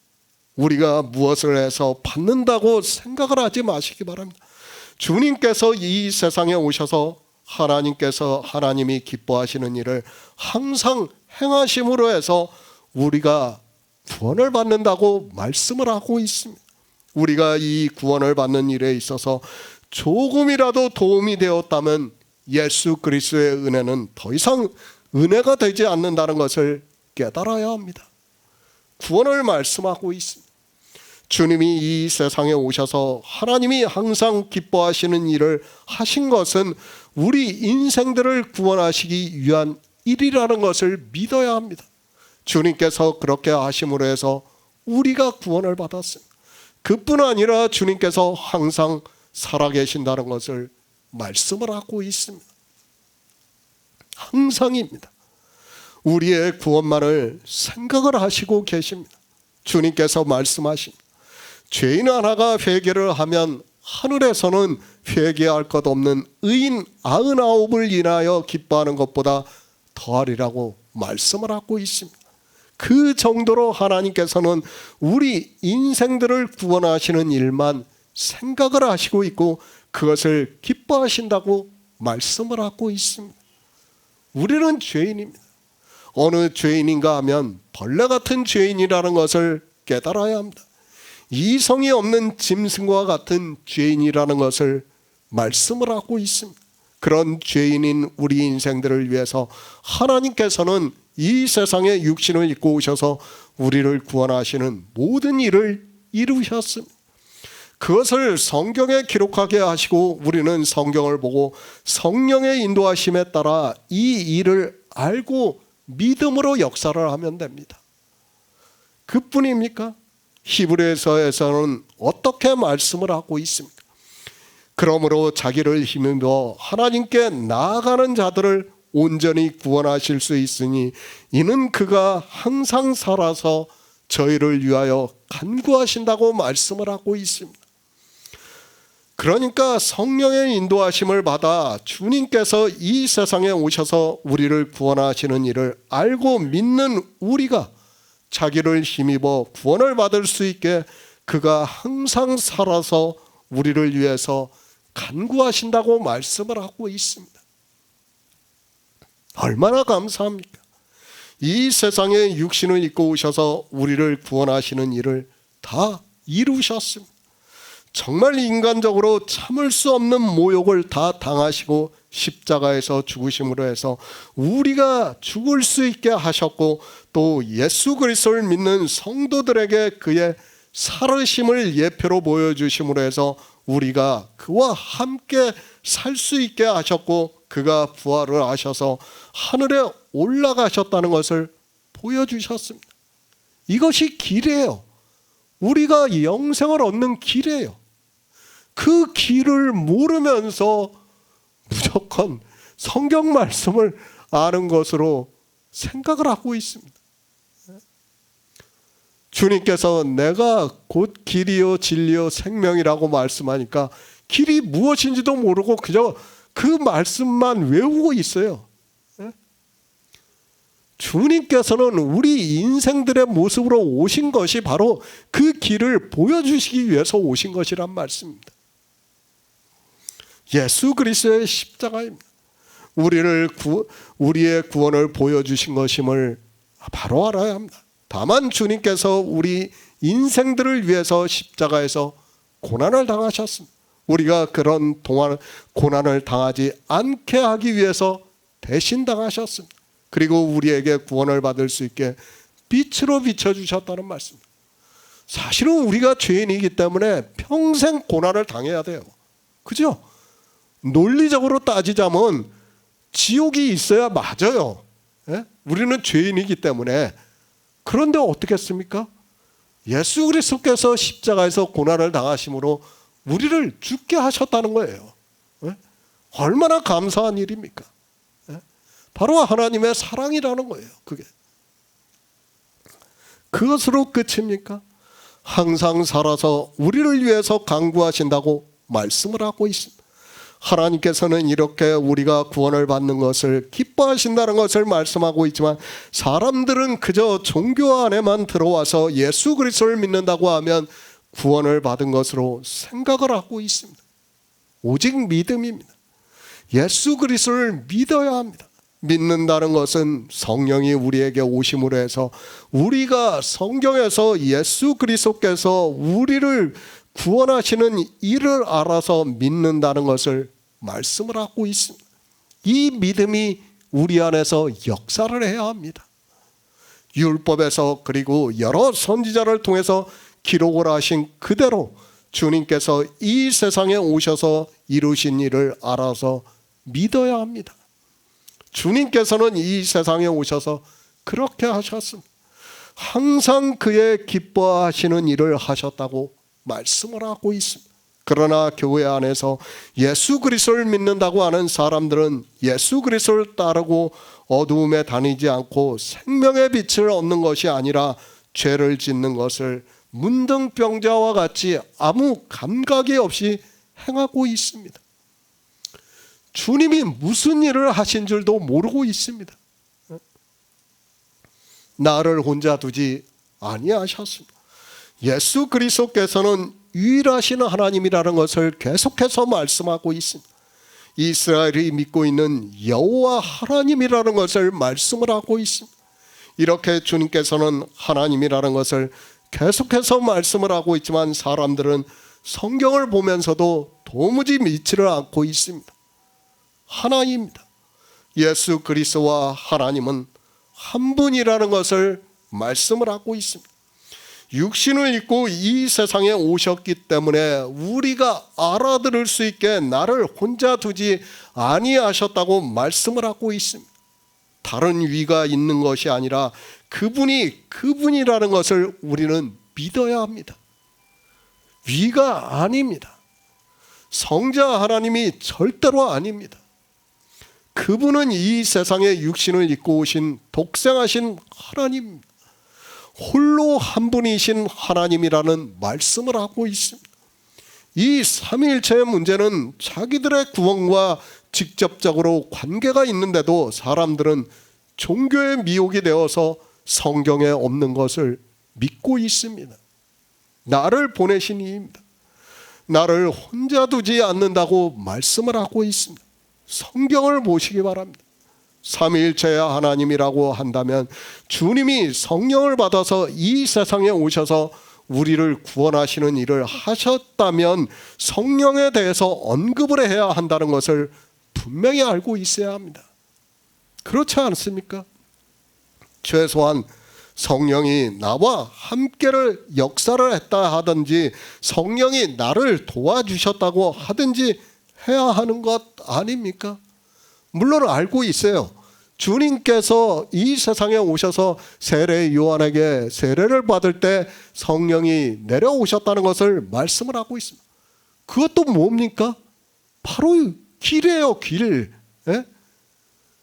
우리가 무엇을 해서 받는다고 생각을 하지 마시기 바랍니다. 주님께서 이 세상에 오셔서 하나님이 기뻐하시는 일을 항상 행하심으로 해서 우리가 구원을 받는다고 말씀을 하고 있습니다. 우리가 이 구원을 받는 일에 있어서 조금이라도 도움이 되었다면 예수 그리스도의 은혜는 더 이상 은혜가 되지 않는다는 것을 깨달아야 합니다. 구원을 말씀하고 있습니다. 주님이 이 세상에 오셔서 하나님이 항상 기뻐하시는 일을 하신 것은 우리 인생들을 구원하시기 위한 일이라는 것을 믿어야 합니다. 주님께서 그렇게 하심으로 해서 우리가 구원을 받았습니다. 그뿐 아니라 주님께서 항상 살아계신다는 것을 말씀을 하고 있습니다. 항상입니다. 우리의 구원만을 생각을 하시고 계십니다. 주님께서 말씀하십니다. 죄인 하나가 회개를 하면 하늘에서는 회개할 것 없는 의인 99을 인하여 기뻐하는 것보다 더하리라고 말씀을 하고 있습니다. 그 정도로 하나님께서는 우리 인생들을 구원하시는 일만 생각을 하시고 있고 그것을 기뻐하신다고 말씀을 하고 있습니다. 우리는 죄인입니다. 어느 죄인인가 하면 벌레 같은 죄인이라는 것을 깨달아야 합니다. 이성이 없는 짐승과 같은 죄인이라는 것을 말씀을 하고 있습니다. 그런 죄인인 우리 인생들을 위해서 하나님께서는 이 세상에 육신을 입고 오셔서 우리를 구원하시는 모든 일을 이루셨습니다. 그것을 성경에 기록하게 하시고 우리는 성경을 보고 성령의 인도하심에 따라 이 일을 알고 믿음으로 역사를 하면 됩니다. 그뿐입니까? 히브리서에서는 어떻게 말씀을 하고 있습니까? 그러므로 자기를 힘입어 하나님께 나아가는 자들을 온전히 구원하실 수 있으니 이는 그가 항상 살아서 저희를 위하여 간구하신다고 말씀을 하고 있습니다. 그러니까 성령의 인도하심을 받아 주님께서 이 세상에 오셔서 우리를 구원하시는 일을 알고 믿는 우리가 자기를 힘입어 구원을 받을 수 있게 그가 항상 살아서 우리를 위해서 간구하신다고 말씀을 하고 있습니다. 얼마나 감사합니까? 이 세상에 육신을 입고 오셔서 우리를 구원하시는 일을 다 이루셨습니다. 정말 인간적으로 참을 수 없는 모욕을 다 당하시고 십자가에서 죽으심으로 해서 우리가 죽을 수 있게 하셨고 또 예수 그리스도를 믿는 성도들에게 그의 살으심을 예표로 보여주심으로 해서 우리가 그와 함께 살 수 있게 하셨고 그가 부활을 하셔서 하늘에 올라가셨다는 것을 보여주셨습니다. 이것이 길이에요. 우리가 영생을 얻는 길이에요. 그 길을 모르면서 무조건 성경 말씀을 아는 것으로 생각을 하고 있습니다. 주님께서 내가 곧 길이요 진리요 생명이라고 말씀하니까 길이 무엇인지도 모르고 그저 그 말씀만 외우고 있어요. 주님께서는 우리 인생들의 모습으로 오신 것이 바로 그 길을 보여주시기 위해서 오신 것이란 말씀입니다. 예수 그리스도의 십자가입니다. 우리의 구원을 보여주신 것임을 바로 알아야 합니다. 다만 주님께서 우리 인생들을 위해서 십자가에서 고난을 당하셨습니다. 우리가 그런 고난을 당하지 않게 하기 위해서 대신 당하셨습니다. 그리고 우리에게 구원을 받을 수 있게 빛으로 비춰주셨다는 말씀입니다. 사실은 우리가 죄인이기 때문에 평생 고난을 당해야 돼요. 그죠? 논리적으로 따지자면 지옥이 있어야 맞아요. 예? 우리는 죄인이기 때문에. 그런데 어떻겠습니까? 예수 그리스도께서 십자가에서 고난을 당하심으로 우리를 죽게 하셨다는 거예요. 예? 얼마나 감사한 일입니까? 예? 바로 하나님의 사랑이라는 거예요. 그게. 그것으로 끝입니까? 항상 살아서 우리를 위해서 간구하신다고 말씀을 하고 있습니다. 하나님께서는 이렇게 우리가 구원을 받는 것을 기뻐하신다는 것을 말씀하고 있지만, 사람들은 그저 종교 안에만 들어와서 예수 그리스도를 믿는다고 하면 구원을 받은 것으로 생각을 하고 있습니다. 오직 믿음입니다. 예수 그리스도를 믿어야 합니다. 믿는다는 것은 성령이 우리에게 오심으로 해서 우리가 성경에서 예수 그리스도께서 우리를 구원하시는 일을 알아서 믿는다는 것을 말씀을 하고 있습니다. 이 믿음이 우리 안에서 역사를 해야 합니다. 율법에서 그리고 여러 선지자를 통해서 기록을 하신 그대로 주님께서 이 세상에 오셔서 이루신 일을 알아서 믿어야 합니다. 주님께서는 이 세상에 오셔서 그렇게 하셨습니다. 항상 그의 기뻐하시는 일을 하셨다고 말씀을 하고 있습니다. 그러나 교회 안에서 예수 그리스도를 믿는다고 하는 사람들은 예수 그리스도를 따르고 어두움에 다니지 않고 생명의 빛을 얻는 것이 아니라 죄를 짓는 것을 문둥병자와 같이 아무 감각이 없이 행하고 있습니다. 주님이 무슨 일을 하신 줄도 모르고 있습니다. 나를 혼자 두지 아니하셨습니다. 예수 그리스도께서는 유일하신 하나님이라는 것을 계속해서 말씀하고 있습니다. 이스라엘이 믿고 있는 여호와 하나님이라는 것을 말씀을 하고 있습니다. 이렇게 주님께서는 하나님이라는 것을 계속해서 말씀을 하고 있지만, 사람들은 성경을 보면서도 도무지 믿지를 않고 있습니다. 하나입니다. 예수 그리스도와 하나님은 한 분이라는 것을 말씀을 하고 있습니다. 육신을 입고 이 세상에 오셨기 때문에 우리가 알아들을 수 있게 나를 혼자 두지 아니하셨다고 말씀을 하고 있습니다. 다른 위가 있는 것이 아니라 그분이 그분이라는 것을 우리는 믿어야 합니다. 위가 아닙니다. 성자 하나님이 절대로 아닙니다. 그분은 이 세상에 육신을 입고 오신 독생하신 하나님입니다. 홀로 한 분이신 하나님이라는 말씀을 하고 있습니다. 이 삼위일체의 문제는 자기들의 구원과 직접적으로 관계가 있는데도 사람들은 종교의 미혹이 되어서 성경에 없는 것을 믿고 있습니다. 나를 보내신 이입니다. 나를 혼자 두지 않는다고 말씀을 하고 있습니다. 성경을 보시기 바랍니다. 삼위일체의 하나님이라고 한다면 주님이 성령을 받아서 이 세상에 오셔서 우리를 구원하시는 일을 하셨다면 성령에 대해서 언급을 해야 한다는 것을 분명히 알고 있어야 합니다. 그렇지 않습니까? 최소한 성령이 나와 함께를 역사를 했다 하든지 성령이 나를 도와주셨다고 하든지 해야 하는 것 아닙니까? 물론 알고 있어요. 주님께서 이 세상에 오셔서 세례 요한에게 세례를 받을 때 성령이 내려오셨다는 것을 말씀을 하고 있습니다. 그것도 뭡니까? 바로 길이에요, 길. 예?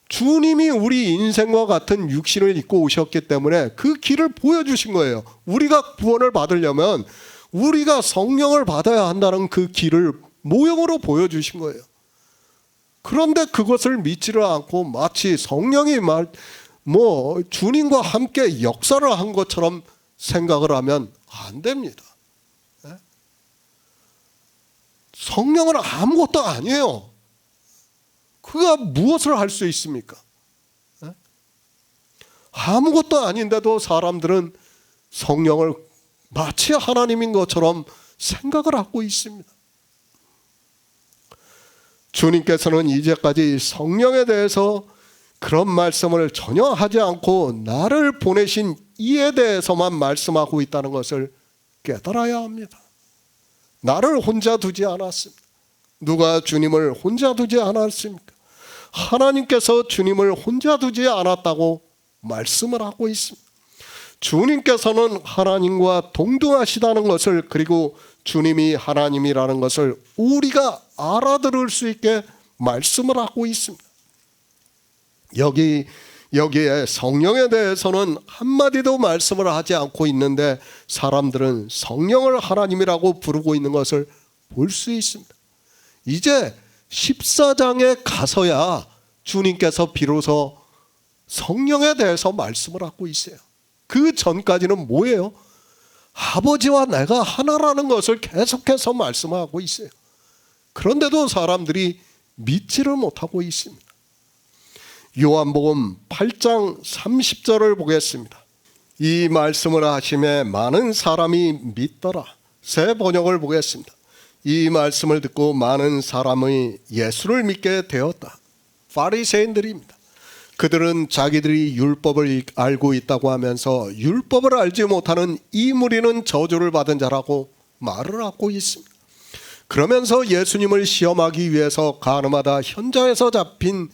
주님이 우리 인생과 같은 육신을 입고 오셨기 때문에 그 길을 보여주신 거예요. 우리가 구원을 받으려면 우리가 성령을 받아야 한다는 그 길을 모형으로 보여주신 거예요. 그런데 그것을 믿지를 않고 마치 성령이 주님과 함께 역사를 한 것처럼 생각을 하면 안 됩니다. 성령은 아무것도 아니에요. 그가 무엇을 할 수 있습니까? 아무것도 아닌데도 사람들은 성령을 마치 하나님인 것처럼 생각을 하고 있습니다. 주님께서는 이제까지 성령에 대해서 그런 말씀을 전혀 하지 않고 나를 보내신 이에 대해서만 말씀하고 있다는 것을 깨달아야 합니다. 나를 혼자 두지 않았습니다. 누가 주님을 혼자 두지 않았습니까? 하나님께서 주님을 혼자 두지 않았다고 말씀을 하고 있습니다. 주님께서는 하나님과 동등하시다는 것을, 그리고 주님이 하나님이라는 것을 우리가 알아들을 수 있게 말씀을 하고 있습니다. 여기에 성령에 대해서는 한마디도 말씀을 하지 않고 있는데 사람들은 성령을 하나님이라고 부르고 있는 것을 볼 수 있습니다. 이제 14장에 가서야 주님께서 비로소 성령에 대해서 말씀을 하고 있어요. 그 전까지는 뭐예요? 아버지와 내가 하나라는 것을 계속해서 말씀하고 있어요. 그런데도 사람들이 믿지를 못하고 있습니다. 요한복음 8장 30절을 보겠습니다. 이 말씀을 하심에 많은 사람이 믿더라. 새 번역을 보겠습니다. 이 말씀을 듣고 많은 사람이 예수를 믿게 되었다. 바리새인들입니다. 그들은 자기들이 율법을 알고 있다고 하면서 율법을 알지 못하는 이 무리는 저주를 받은 자라고 말을 하고 있습니다. 그러면서 예수님을 시험하기 위해서 가늠하다 현장에서 잡힌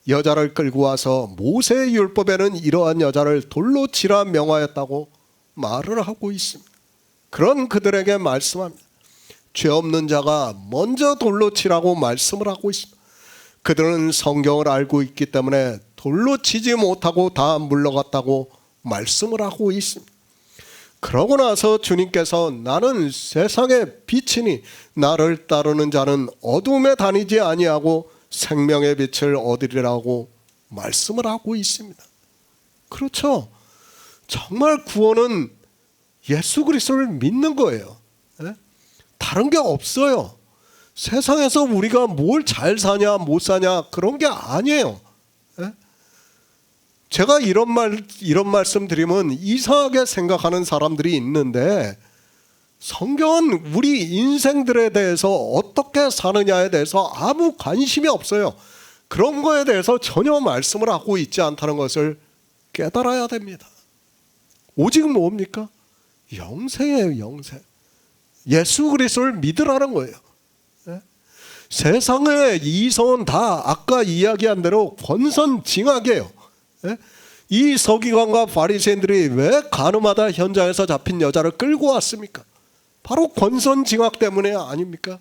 여자를 끌고 와서 모세의 율법에는 이러한 여자를 돌로 치라 명하였다고 말을 하고 있습니다. 그런 그들에게 말씀합니다. 죄 없는 자가 먼저 돌로 치라고 말씀을 하고 있습니다. 그들은 성경을 알고 있기 때문에 돌로 치지 못하고 다 물러갔다고 말씀을 하고 있습니다. 그러고 나서 주님께서 나는 세상의 빛이니 나를 따르는 자는 어둠에 다니지 아니하고 생명의 빛을 얻으리라고 말씀을 하고 있습니다. 그렇죠. 정말 구원은 예수 그리스도를 믿는 거예요. 다른 게 없어요. 세상에서 우리가 뭘 잘 사냐 못 사냐 그런 게 아니에요. 제가 이런 말씀 드리면 이상하게 생각하는 사람들이 있는데, 성경은 우리 인생들에 대해서 어떻게 사느냐에 대해서 아무 관심이 없어요. 그런 거에 대해서 전혀 말씀을 하고 있지 않다는 것을 깨달아야 됩니다. 오직 뭡니까? 영생이에요. 영생. 예수 그리스도를 믿으라는 거예요. 세상의 이성은 다 아까 이야기한 대로 권선징악이에요. 이 서기관과 바리새인들이 왜 가늠하다 현장에서 잡힌 여자를 끌고 왔습니까? 바로 권선징악 때문에 아닙니까?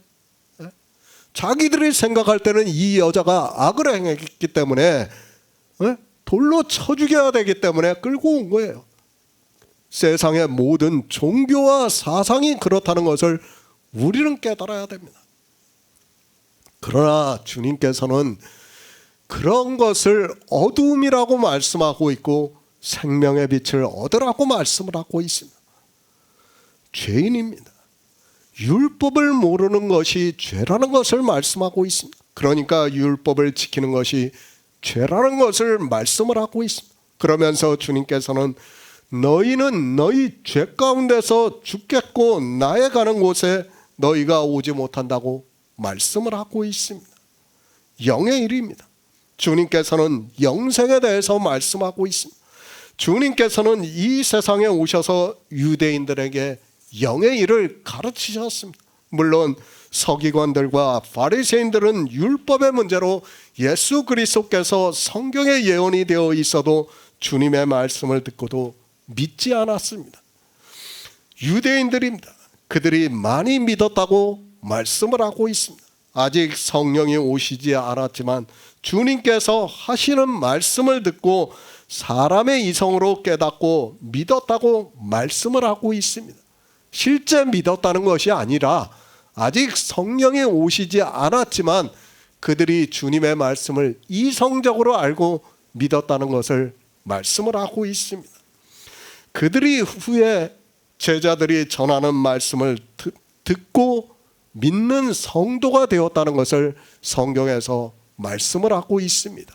자기들이 생각할 때는 이 여자가 악을 행했기 때문에 돌로 쳐 죽여야 되기 때문에 끌고 온 거예요. 세상의 모든 종교와 사상이 그렇다는 것을 우리는 깨달아야 됩니다. 그러나 주님께서는 그런 것을 어둠이라고 말씀하고 있고 생명의 빛을 얻으라고 말씀을 하고 있습니다. 죄인입니다. 율법을 모르는 것이 죄라는 것을 말씀하고 있습니다. 그러니까 율법을 지키는 것이 죄라는 것을 말씀을 하고 있습니다. 그러면서 주님께서는 너희는 너희 죄 가운데서 죽겠고 나에 가는 곳에 너희가 오지 못한다고 말씀을 하고 있습니다. 영의 일입니다. 주님께서는 영생에 대해서 말씀하고 있습니다. 주님께서는 이 세상에 오셔서 유대인들에게 영의 일을 가르치셨습니다. 물론 서기관들과 바리새인들은 율법의 문제로 예수 그리스도께서 성경에 예언이 되어 있어도 주님의 말씀을 듣고도 믿지 않았습니다. 유대인들입니다. 그들이 많이 믿었다고 말씀을 하고 있습니다. 아직 성령이 오시지 않았지만 주님께서 하시는 말씀을 듣고 사람의 이성으로 깨닫고 믿었다고 말씀을 하고 있습니다. 실제 믿었다는 것이 아니라 아직 성령이 오시지 않았지만 그들이 주님의 말씀을 이성적으로 알고 믿었다는 것을 말씀을 하고 있습니다. 그들이 후에 제자들이 전하는 말씀을 듣고 믿는 성도가 되었다는 것을 성경에서 말씀을 하고 있습니다.